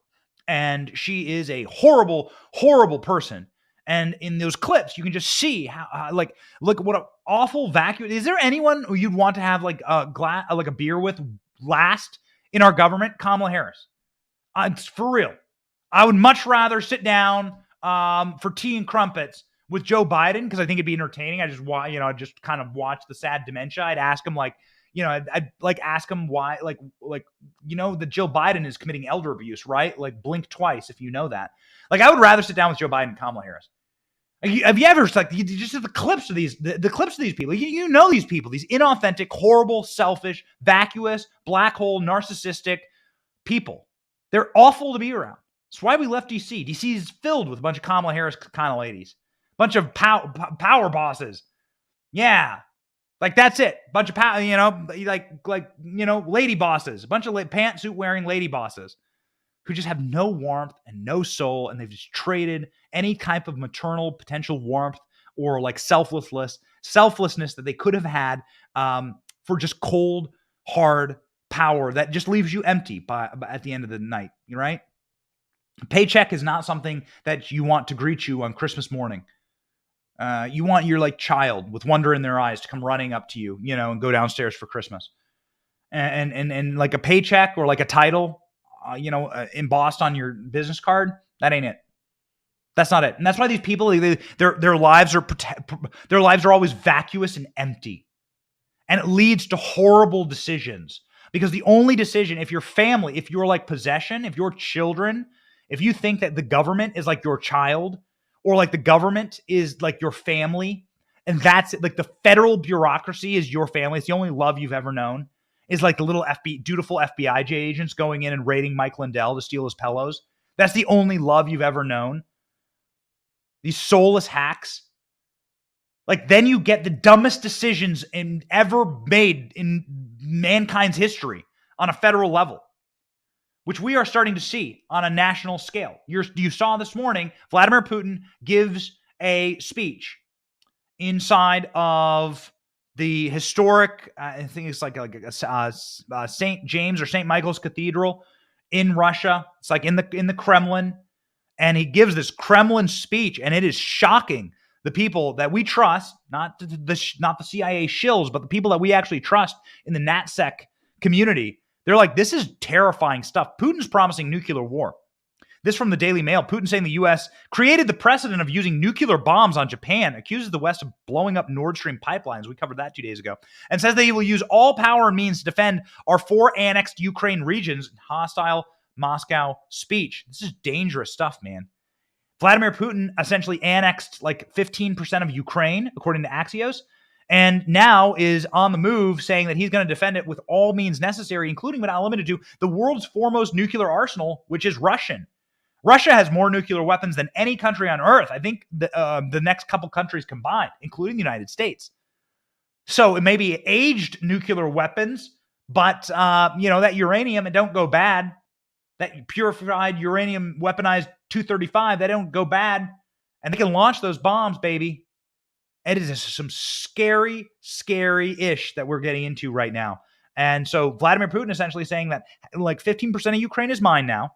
and she is a horrible, horrible person. And in those clips, you can just see how like, look what an awful vacuum. Is there anyone who you'd want to have like a glass, like a beer with last in our government? Kamala Harris. It's for real. I would much rather sit down for tea and crumpets with Joe Biden, because I think it'd be entertaining. I just kind of watch the sad dementia. I'd ask him like, I'd like ask him why, like that Joe Biden is committing elder abuse, right? Like blink twice if you know that. Like I would rather sit down with Joe Biden and Kamala Harris. Have you ever like you just have the clips of these people? You know these people, these inauthentic, horrible, selfish, vacuous, black hole, narcissistic people. They're awful to be around. That's why we left DC. DC is filled with a bunch of Kamala Harris kind of ladies, bunch of power bosses. Yeah. Like that's it. Bunch of lady bosses, a bunch of pantsuit wearing lady bosses who just have no warmth and no soul, and they've just traded any type of maternal potential warmth or like selflessness that they could have had for just cold, hard power that just leaves you empty at the end of the night, right? A paycheck is not something that you want to greet you on Christmas morning. You want your like child with wonder in their eyes to come running up to you, and go downstairs for Christmas. And like a paycheck or like a title, embossed on your business card, that ain't it. That's not it. And that's why these people, their lives are always vacuous and empty. And it leads to horrible decisions. Because the only decision, if your family, if you're like possession, if your children, if you think that the government is like your child, or like the government is like your family, and that's it, like the federal bureaucracy is your family, it's the only love you've ever known, is like the little dutiful FBI agents going in and raiding Mike Lindell to steal his pillows. That's the only love you've ever known. These soulless hacks. Like then you get the dumbest decisions ever made in mankind's history on a federal level, which we are starting to see on a national scale. You saw this morning, Vladimir Putin gives a speech inside of the historic, I think it's like a St. James or St. Michael's Cathedral in Russia. It's like in the Kremlin. And he gives this Kremlin speech, and it is shocking. The people that we trust, not the CIA shills, but the people that we actually trust in the NatSec community, they're like, this is terrifying stuff. Putin's promising nuclear war. This from the Daily Mail. Putin saying the U.S. created the precedent of using nuclear bombs on Japan, accuses the West of blowing up Nord Stream pipelines. We covered that 2 days ago. And says that he will use all power and means to defend our 4 annexed Ukraine regions in hostile Moscow speech. This is dangerous stuff, man. Vladimir Putin essentially annexed like 15% of Ukraine, according to Axios, and now is on the move saying that he's going to defend it with all means necessary, including but not limited to the world's foremost nuclear arsenal, which is Russian. Russia has more nuclear weapons than any country on earth. I think the next couple countries combined, including the United States. So it may be aged nuclear weapons, but that uranium, it don't go bad. That purified uranium weaponized 235, they don't go bad. And they can launch those bombs, baby. It is some scary, scary-ish that we're getting into right now. And so Vladimir Putin essentially saying that like 15% of Ukraine is mine now.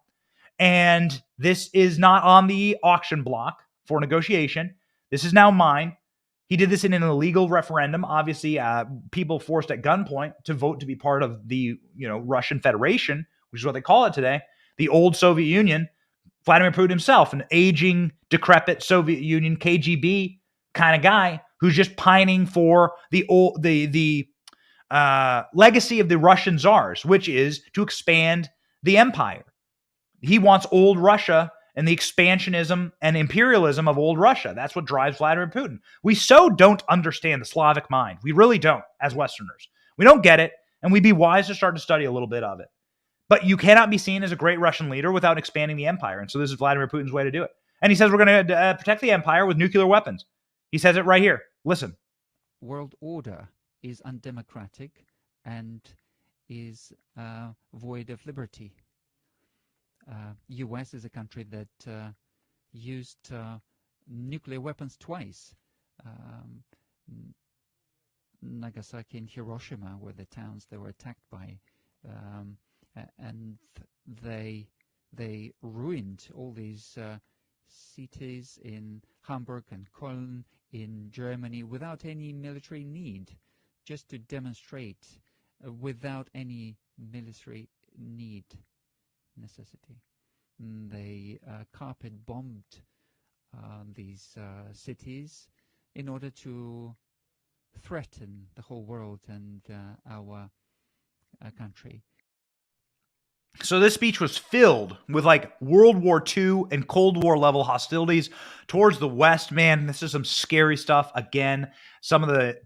And this is not on the auction block for negotiation. This is now mine. He did this in an illegal referendum. Obviously, people forced at gunpoint to vote to be part of the Russian Federation, which is what they call it today. The old Soviet Union. Vladimir Putin himself, an aging, decrepit Soviet Union KGB kind of guy who's just pining for the legacy of the Russian czars, which is to expand the empire. He wants old Russia and the expansionism and imperialism of old Russia. That's what drives Vladimir Putin. We so don't understand the Slavic mind. We really don't, as Westerners. We don't get it, and we'd be wise to start to study a little bit of it. But you cannot be seen as a great Russian leader without expanding the empire. And so this is Vladimir Putin's way to do it. And he says we're going to protect the empire with nuclear weapons. He says it right here. Listen. World order is undemocratic and is void of liberty. U.S. is a country that used nuclear weapons twice. Nagasaki and Hiroshima were the towns that were attacked by, and they ruined all these cities in Hamburg and Cologne in Germany without any military need, just to demonstrate without any military necessity. They carpet bombed these cities in order to threaten the whole world and our country. So this speech was filled with like World War II and Cold War level hostilities towards the West. Man, this is some scary stuff. Again, some of the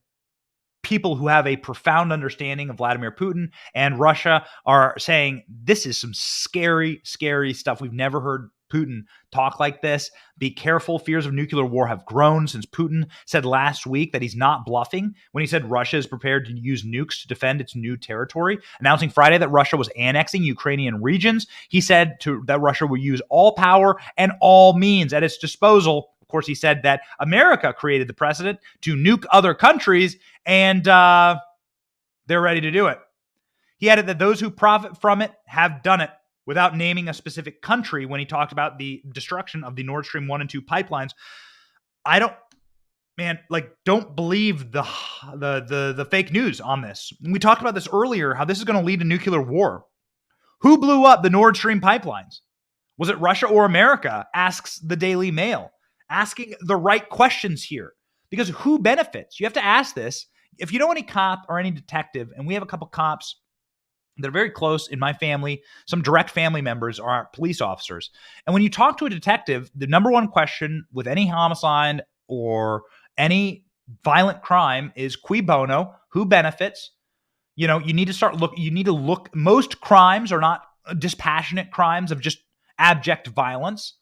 people who have a profound understanding of Vladimir Putin and Russia are saying this is some scary, scary stuff. We've never heard Putin talk like this. Be careful. Fears of nuclear war have grown since Putin said last week that he's not bluffing when he said Russia is prepared to use nukes to defend its new territory. Announcing Friday that Russia was annexing Ukrainian regions, he said that Russia will use all power and all means at its disposal. Of course, he said that America created the precedent to nuke other countries, and they're ready to do it. He added that those who profit from it have done it, without naming a specific country when he talked about the destruction of the Nord Stream 1 and 2 pipelines. Don't believe the fake news on this. We talked about this earlier, how this is going to lead to nuclear war. Who blew up the Nord Stream pipelines? Was it Russia or America? Asks the Daily Mail. Asking the right questions here. Because who benefits? You have to ask this. If you know any cop or any detective, and we have a couple cops that are very close in my family, some direct family members are police officers. And when you talk to a detective, the number one question with any homicide or any violent crime is cui bono, who benefits? You need to look, most crimes are not dispassionate crimes of just abject violence,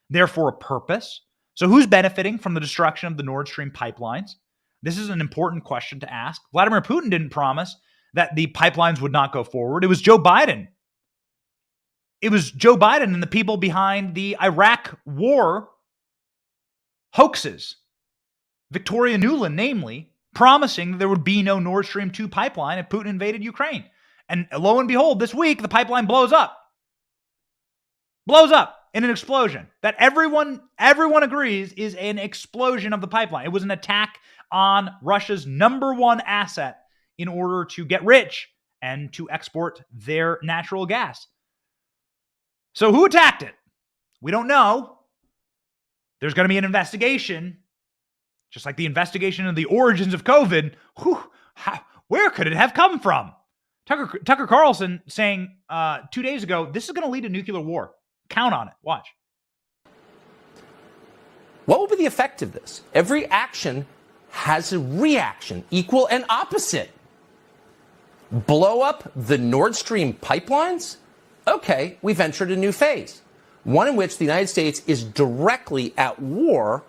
therefore a purpose. So who's benefiting from the destruction of the Nord Stream pipelines? This is an important question to ask. Vladimir Putin didn't promise that the pipelines would not go forward. It was Joe Biden. It was Joe Biden and the people behind the Iraq war hoaxes. Victoria Nuland, namely, promising that there would be no Nord Stream 2 pipeline if Putin invaded Ukraine. And lo and behold, this week, the pipeline blows up. Blows up in an explosion that everyone agrees is an explosion of the pipeline. It was an attack on Russia's number one asset in order to get rich and to export their natural gas. So who attacked it? We don't know. There's going to be an investigation, just like the investigation of the origins of COVID. Where could it have come from? Tucker Carlson saying 2 days ago, this is going to lead to nuclear war. Count on it. Watch. What will be the effect of this? Every action has a reaction, equal and opposite. Blow up the Nord Stream pipelines? Okay, we've entered a new phase, one in which the United States is directly at war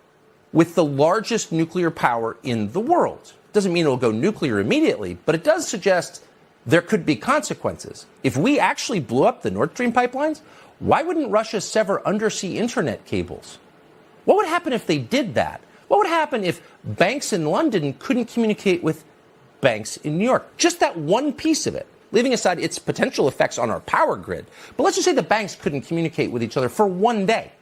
with the largest nuclear power in the world. Doesn't mean it'll go nuclear immediately, but it does suggest there could be consequences. If we actually blew up the Nord Stream pipelines, why wouldn't Russia sever undersea internet cables? What would happen if they did that? What would happen if banks in London couldn't communicate with banks in New York? Just that one piece of it, leaving aside its potential effects on our power grid. But let's just say the banks couldn't communicate with each other for one day.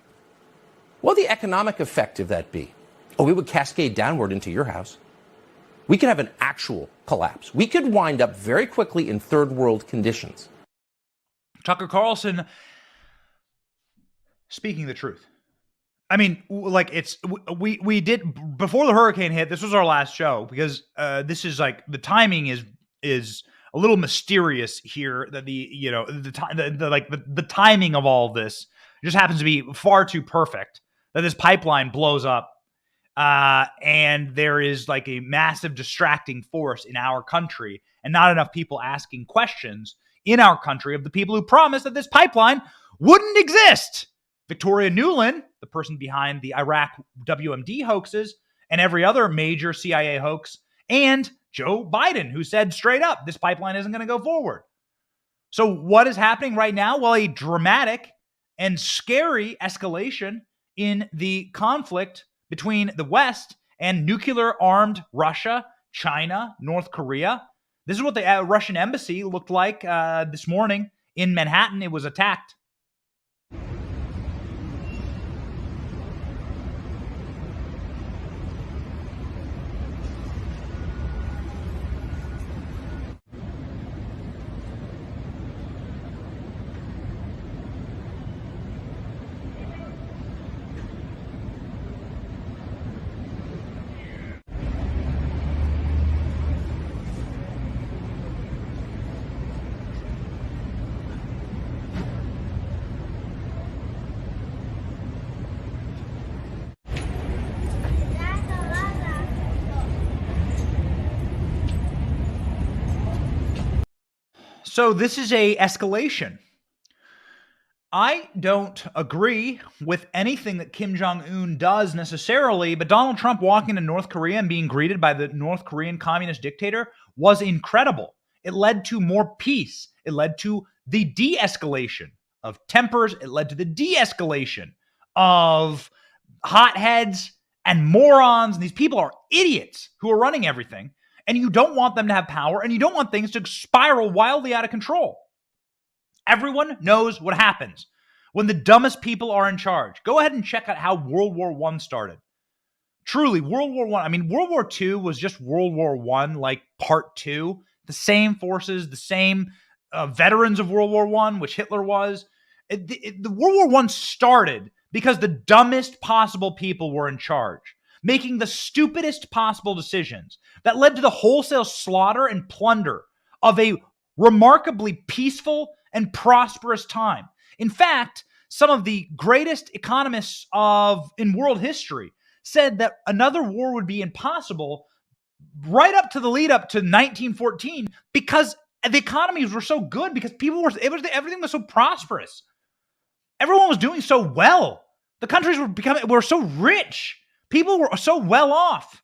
What would the economic effect of that be? Oh, it would cascade downward into your house. We could have an actual collapse. We could wind up very quickly in third world conditions. Tucker Carlson speaking the truth. I mean, like we did before the hurricane hit. This was our last show because this is like the timing is a little mysterious here. That the timing of all of this just happens to be far too perfect. That this pipeline blows up, and there is like a massive distracting force in our country, and not enough people asking questions in our country of the people who promised that this pipeline wouldn't exist. Victoria Nuland, the person behind the Iraq WMD hoaxes and every other major CIA hoax, and Joe Biden, who said straight up, this pipeline isn't going to go forward. So what is happening right now? Well, a dramatic and scary escalation in the conflict between the West and nuclear-armed Russia, China, North Korea. This is what the Russian embassy looked like this morning in Manhattan. It was attacked. So this is a escalation. I don't agree with anything that Kim Jong-un does necessarily, but Donald Trump walking to North Korea and being greeted by the North Korean communist dictator was incredible. It led to more peace. It led to the de-escalation of tempers. It led to the de-escalation of hotheads and morons. And these people are idiots who are running everything. And you don't want them to have power, and you don't want things to spiral wildly out of control. Everyone knows what happens when the dumbest people are in charge. Go ahead and check out how World War I started. Truly, World War I. I mean, World War II was just World War I, like part two. The same forces, the same veterans of World War I, which Hitler was. The World War I started because the dumbest possible people were in charge, making the stupidest possible decisions that led to the wholesale slaughter and plunder of a remarkably peaceful and prosperous time. In fact, some of the greatest economists in world history said that another war would be impossible right up to the lead up to 1914 because the economies were so good, because everything was so prosperous. Everyone was doing so well. The countries were so rich. People were so well off.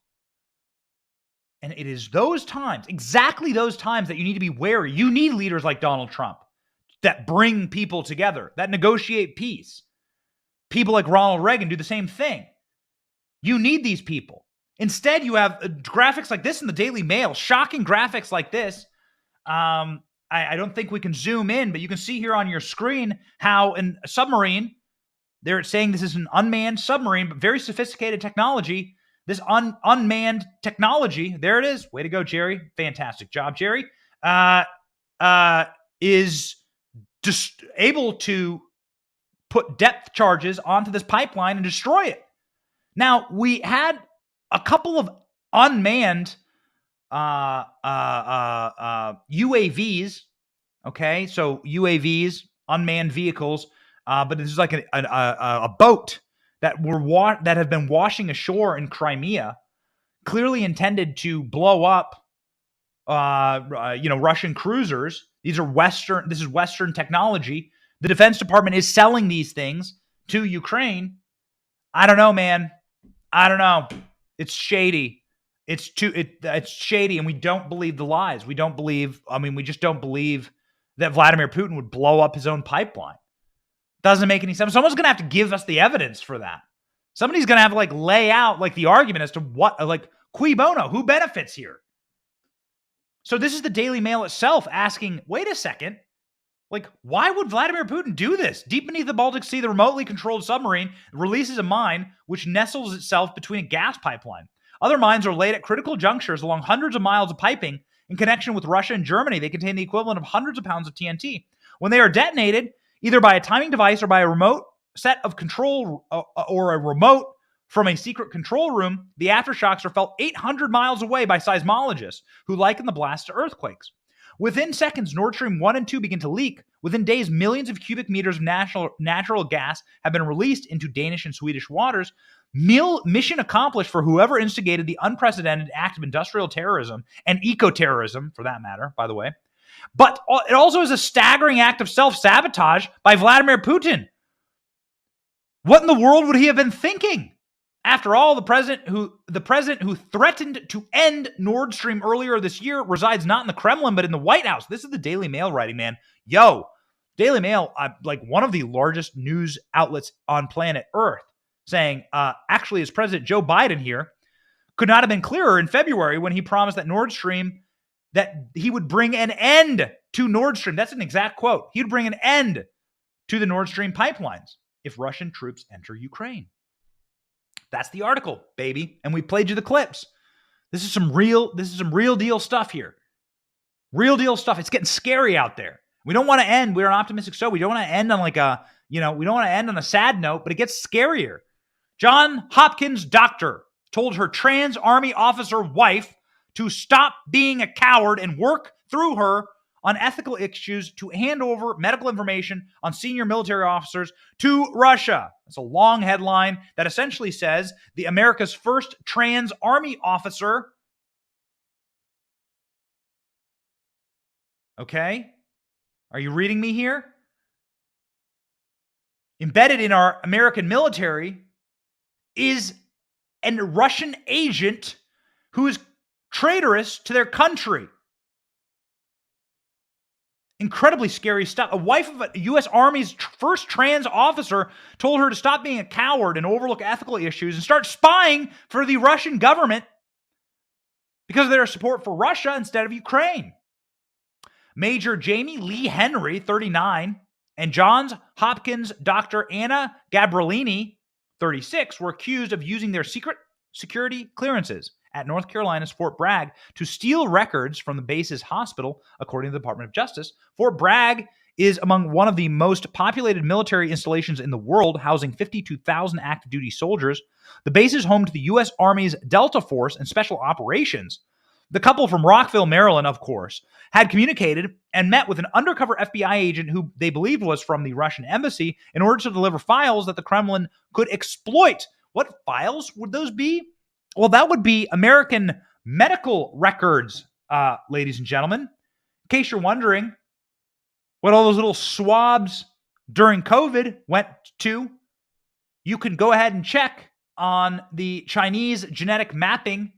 And it is those times, exactly those times, that you need to be wary. You need leaders like Donald Trump that bring people together, that negotiate peace. People like Ronald Reagan do the same thing. You need these people. Instead, you have graphics like this in the Daily Mail, shocking graphics like this. I don't think we can zoom in, but you can see here on your screen how a submarine, they're saying this is an unmanned submarine, but very sophisticated technology. This unmanned technology, there it is. Way to go, Jerry. Fantastic job, Jerry. Is just able to put depth charges onto this pipeline and destroy it. Now, we had a couple of unmanned UAVs. Okay, so UAVs, unmanned vehicles, but this is like a boat that have been washing ashore in Crimea, clearly intended to blow up, Russian cruisers. This is Western technology. The Defense Department is selling these things to Ukraine. I don't know, man. I don't know. It's shady. It's shady, and we don't believe the lies. We just don't believe that Vladimir Putin would blow up his own pipeline. Doesn't make any sense. Someone's going to have to give us the evidence for that. Somebody's going to have to lay out the argument as to what, cui bono, who benefits here. So this is the Daily Mail itself asking, wait a second, why would Vladimir Putin do this? Deep beneath the Baltic Sea, the remotely controlled submarine releases a mine which nestles itself between a gas pipeline. Other mines are laid at critical junctures along hundreds of miles of piping in connection with Russia and Germany. They contain the equivalent of hundreds of pounds of TNT. When they are detonated, either by a timing device or by a remote set of control or a remote from a secret control room, the aftershocks are felt 800 miles away by seismologists who liken the blast to earthquakes. Within seconds, Nord Stream 1 and 2 begin to leak. Within days, millions of cubic meters of natural gas have been released into Danish and Swedish waters. Mission accomplished for whoever instigated the unprecedented act of industrial terrorism and eco-terrorism, for that matter, by the way. But it also is a staggering act of self-sabotage by Vladimir Putin. What in the world would he have been thinking? After all, the president who threatened to end Nord Stream earlier this year resides not in the Kremlin, but in the White House. This is the Daily Mail writing, man. Yo, Daily Mail, one of the largest news outlets on planet Earth, saying, actually, is President Joe Biden here could not have been clearer in February when he promised that he would bring an end to Nord Stream. That's an exact quote. He would bring an end to the Nord Stream pipelines if Russian troops enter Ukraine. That's the article, baby. And we played you the clips. This is some real deal stuff here. Real deal stuff. It's getting scary out there. We don't want to end. We're an optimistic show. We don't want to end on we don't want to end on a sad note, but it gets scarier. John Hopkins doctor told her trans army officer wife to stop being a coward and work through her on ethical issues to hand over medical information on senior military officers to Russia. It's a long headline that essentially says the America's first trans army officer. Okay? Are you reading me here? Embedded in our American military is a Russian agent who is traitorous to their country. Incredibly scary stuff. A wife of a U.S. Army's first trans officer told her to stop being a coward and overlook ethical issues and start spying for the Russian government because of their support for Russia instead of Ukraine. Major Jamie Lee Henry, 39, and Johns Hopkins Dr. Anna Gabrielini, 36, were accused of using their secret security clearances at North Carolina's Fort Bragg to steal records from the base's hospital, according to the Department of Justice. Fort Bragg is among one of the most populated military installations in the world, housing 52,000 active duty soldiers. The base is home to the U.S. Army's Delta Force and Special Operations. The couple from Rockville, Maryland, of course, had communicated and met with an undercover FBI agent who they believed was from the Russian embassy in order to deliver files that the Kremlin could exploit. What files would those be? Well, that would be American medical records, ladies and gentlemen. In case you're wondering what all those little swabs during COVID went to, you can go ahead and check on the Chinese genetic mapping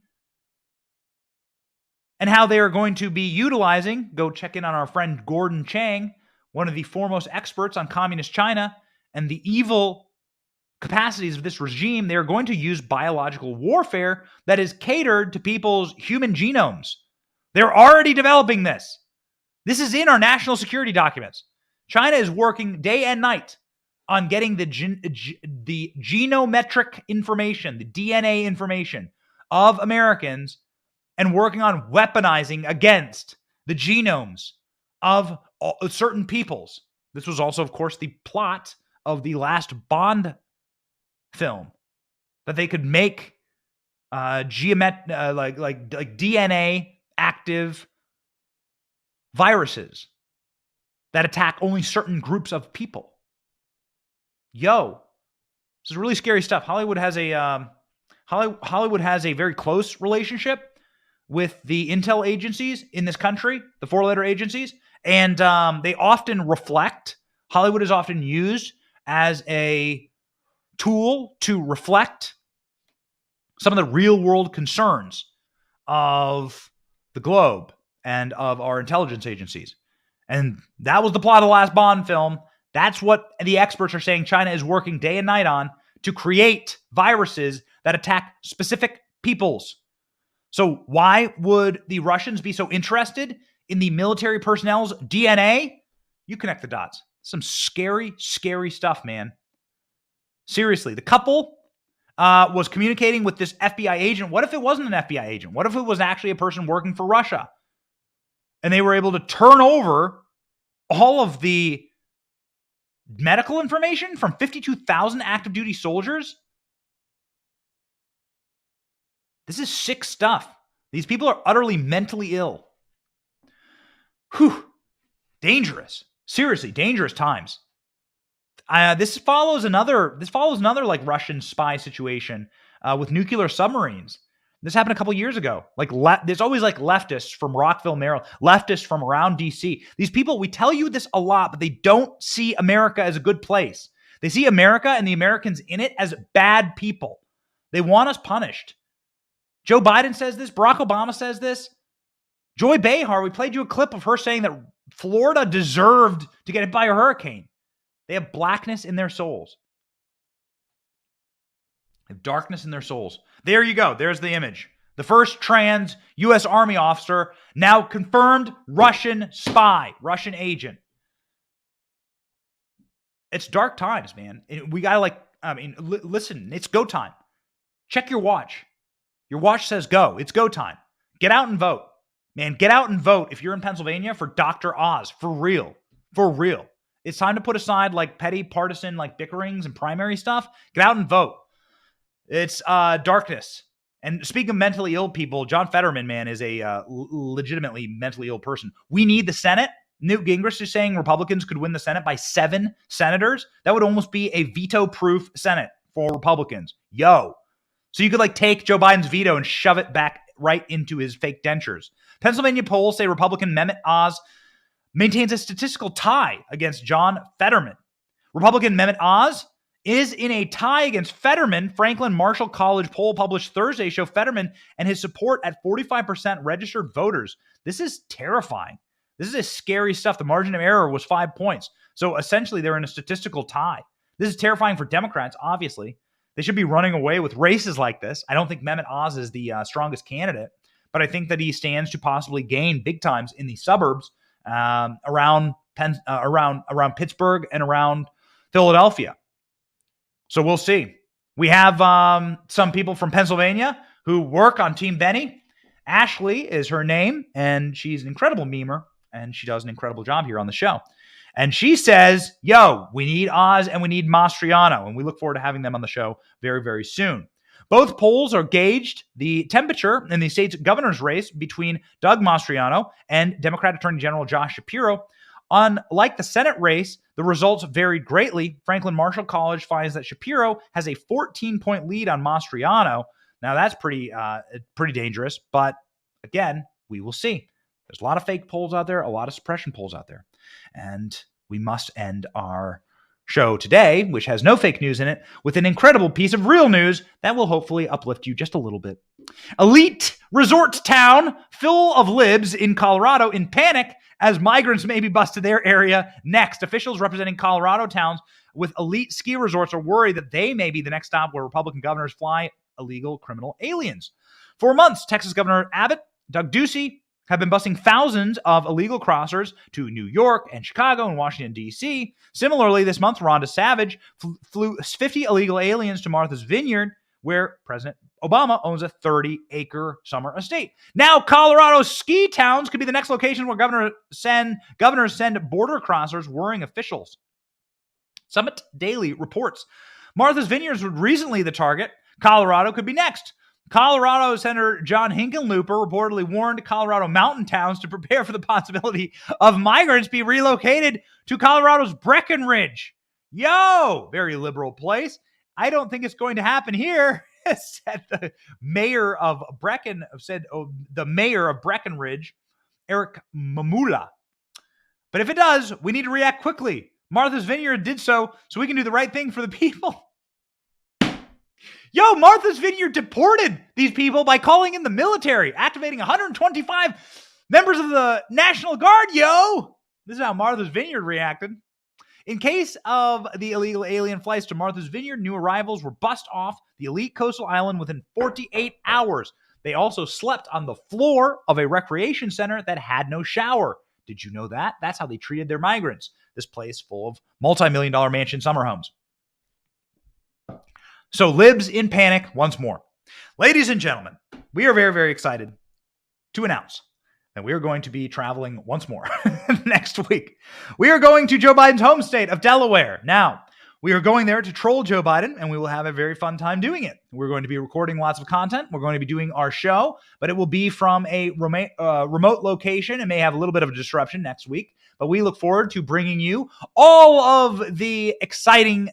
and how they are going to be utilizing. Go check in on our friend Gordon Chang, one of the foremost experts on communist China and the evil capacities of this regime. They are going to use biological warfare that is catered to people's human genomes. They're already developing this. This is in our national security documents. China is working day and night on getting the genometric information, the DNA information of Americans, and working on weaponizing against the genomes of certain peoples. This was also, of course, the plot of the last Bond film, that they could make DNA active viruses that attack only certain groups of people. Yo, this is really scary stuff. Hollywood has a very close relationship with the intel agencies in this country, the four-letter agencies, and they often reflect. Hollywood is often used as a tool to reflect some of the real-world concerns of the globe and of our intelligence agencies. And that was the plot of the last Bond film. That's what the experts are saying China is working day and night on, to create viruses that attack specific peoples. So why would the Russians be so interested in the military personnel's DNA? You connect the dots. Some scary, scary stuff, man. Seriously, the couple was communicating with this FBI agent. What if it wasn't an FBI agent? What if it was actually a person working for Russia? And they were able to turn over all of the medical information from 52,000 active duty soldiers? This is sick stuff. These people are utterly mentally ill. Whew. Dangerous. Seriously, dangerous times. This follows another like Russian spy situation with nuclear submarines. This happened a couple years ago. There's always like leftists from Rockville, Maryland, leftists from around DC. These people, we tell you this a lot, but they don't see America as a good place. They see America and the Americans in it as bad people. They want us punished. Joe Biden says this. Barack Obama says this. Joy Behar, we played you a clip of her saying that Florida deserved to get hit by a hurricane. They have blackness in their souls. They have darkness in their souls. There you go. There's the image. the first trans U.S. Army officer, now confirmed Russian spy, Russian agent. It's dark times, man. We got to listen, it's go time. Check your watch. Your watch says go. It's go time. Get out and vote. Man, get out and vote if you're in Pennsylvania for Dr. Oz. For real. For real. It's time to put aside petty partisan bickerings and primary stuff. Get out and vote. It's darkness. And speaking of mentally ill people, John Fetterman, man, is a legitimately mentally ill person. We need the Senate. Newt Gingrich is saying Republicans could win the Senate by 7 senators. That would almost be a veto-proof Senate for Republicans. Yo. So you could take Joe Biden's veto and shove it back right into his fake dentures. Pennsylvania polls say Republican Mehmet Oz maintains a statistical tie against John Fetterman. Republican Mehmet Oz is in a tie against Fetterman. Franklin Marshall College poll published Thursday show Fetterman and his support at 45% registered voters. This is terrifying. This is scary stuff. The margin of error was 5 points. So essentially, they're in a statistical tie. This is terrifying for Democrats, obviously. They should be running away with races like this. I don't think Mehmet Oz is the strongest candidate, but I think that he stands to possibly gain big times in the suburbs around Pittsburgh and around Philadelphia. So we'll see. We have some people from Pennsylvania who work on Team Benny. Ashley is her name, and she's an incredible memer, and she does an incredible job here on the show. And she says, yo, we need Oz and we need Mastriano, and we look forward to having them on the show very, very soon. Both polls are gauged the temperature in the state's governor's race between Doug Mastriano and Democrat Attorney General Josh Shapiro. Unlike the Senate race, the results varied greatly. Franklin Marshall College finds that Shapiro has a 14-point lead on Mastriano. Now, that's pretty dangerous, but again, we will see. There's a lot of fake polls out there, a lot of suppression polls out there. And we must end our show today, which has no fake news in it, with an incredible piece of real news that will hopefully uplift you just a little bit. Elite resort town full of libs in Colorado in panic as migrants may be bused to their area next. Officials representing Colorado towns with elite ski resorts are worried that they may be the next stop where Republican governors fly illegal criminal aliens. For months, Texas Governor Abbott, Doug Ducey, have been busing thousands of illegal crossers to New York and Chicago and Washington, D.C. Similarly, this month, Rhonda Savage flew 50 illegal aliens to Martha's Vineyard, where President Obama owns a 30-acre summer estate. Now, Colorado's ski towns could be the next location where governors send border crossers worrying officials. Summit Daily reports Martha's Vineyards was recently the target. Colorado could be next. Colorado Senator John Hickenlooper reportedly warned Colorado mountain towns to prepare for the possibility of migrants be relocated to Colorado's Breckenridge. Yo, very liberal place. I don't think it's going to happen here, said the mayor of Breckenridge, Eric Mamula. But if it does, we need to react quickly. Martha's Vineyard did so we can do the right thing for the people. Yo, Martha's Vineyard deported these people by calling in the military, activating 125 members of the National Guard, yo! This is how Martha's Vineyard reacted. In case of the illegal alien flights to Martha's Vineyard, new arrivals were bussed off the elite coastal island within 48 hours. They also slept on the floor of a recreation center that had no shower. Did you know that? That's how they treated their migrants. This place full of multi-million-dollar mansion summer homes. So libs in panic once more. Ladies and gentlemen, we are very, very excited to announce that we are going to be traveling once more next week. We are going to Joe Biden's home state of Delaware. Now, we are going there to troll Joe Biden, and we will have a very fun time doing it. We're going to be recording lots of content. We're going to be doing our show, but it will be from a remote location. It may have a little bit of a disruption next week, but we look forward to bringing you all of the exciting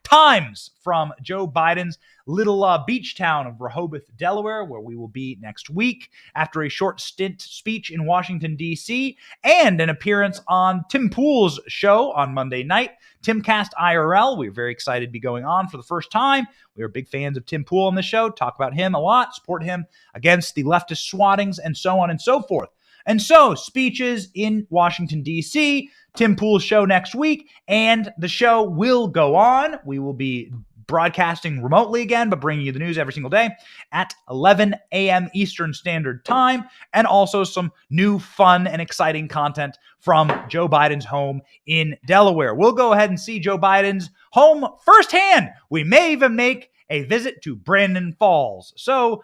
times from Joe Biden's little beach town of Rehoboth, Delaware, where we will be next week after a short stint speech in Washington, D.C., and an appearance on Tim Pool's show on Monday night, Timcast IRL. We're very excited to be going on for the first time. We are big fans of Tim Pool on the show, talk about him a lot, support him against the leftist swattings, and so on and so forth. And so, speeches in Washington, D.C., Tim Pool's show next week, and the show will go on. We will be broadcasting remotely again, but bringing you the news every single day at 11 a.m. Eastern Standard Time, and also some new fun and exciting content from Joe Biden's home in Delaware. We'll go ahead and see Joe Biden's home firsthand. We may even make a visit to Brandon Falls. So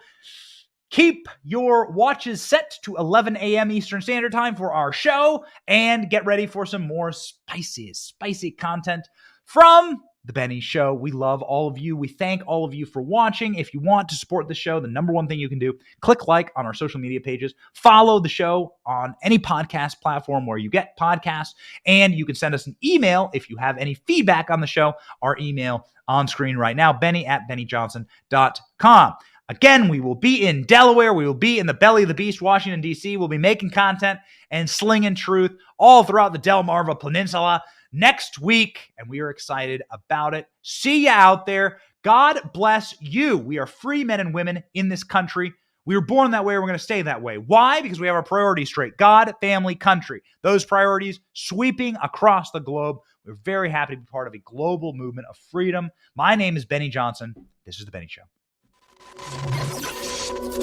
keep your watches set to 11 a.m. Eastern Standard Time for our show, and get ready for some more spicy content from The Benny Show. We love all of you. We thank all of you for watching. If you want to support the show, the number one thing you can do, click like on our social media pages, follow the show on any podcast platform where you get podcasts, and you can send us an email if you have any feedback on the show. Our email on screen right now, benny@bennyjohnson.com. Again, we will be in Delaware. We will be in the belly of the beast, Washington, D.C. We'll be making content and slinging truth all throughout the Delmarva Peninsula next week, and we are excited about it. See you out there. God bless you. We are free men and women in this country. We were born that way. We're going to stay that way. Why? Because we have our priorities straight. God, family, country. Those priorities sweeping across the globe. We're very happy to be part of a global movement of freedom. My name is Benny Johnson. This is The Benny Show.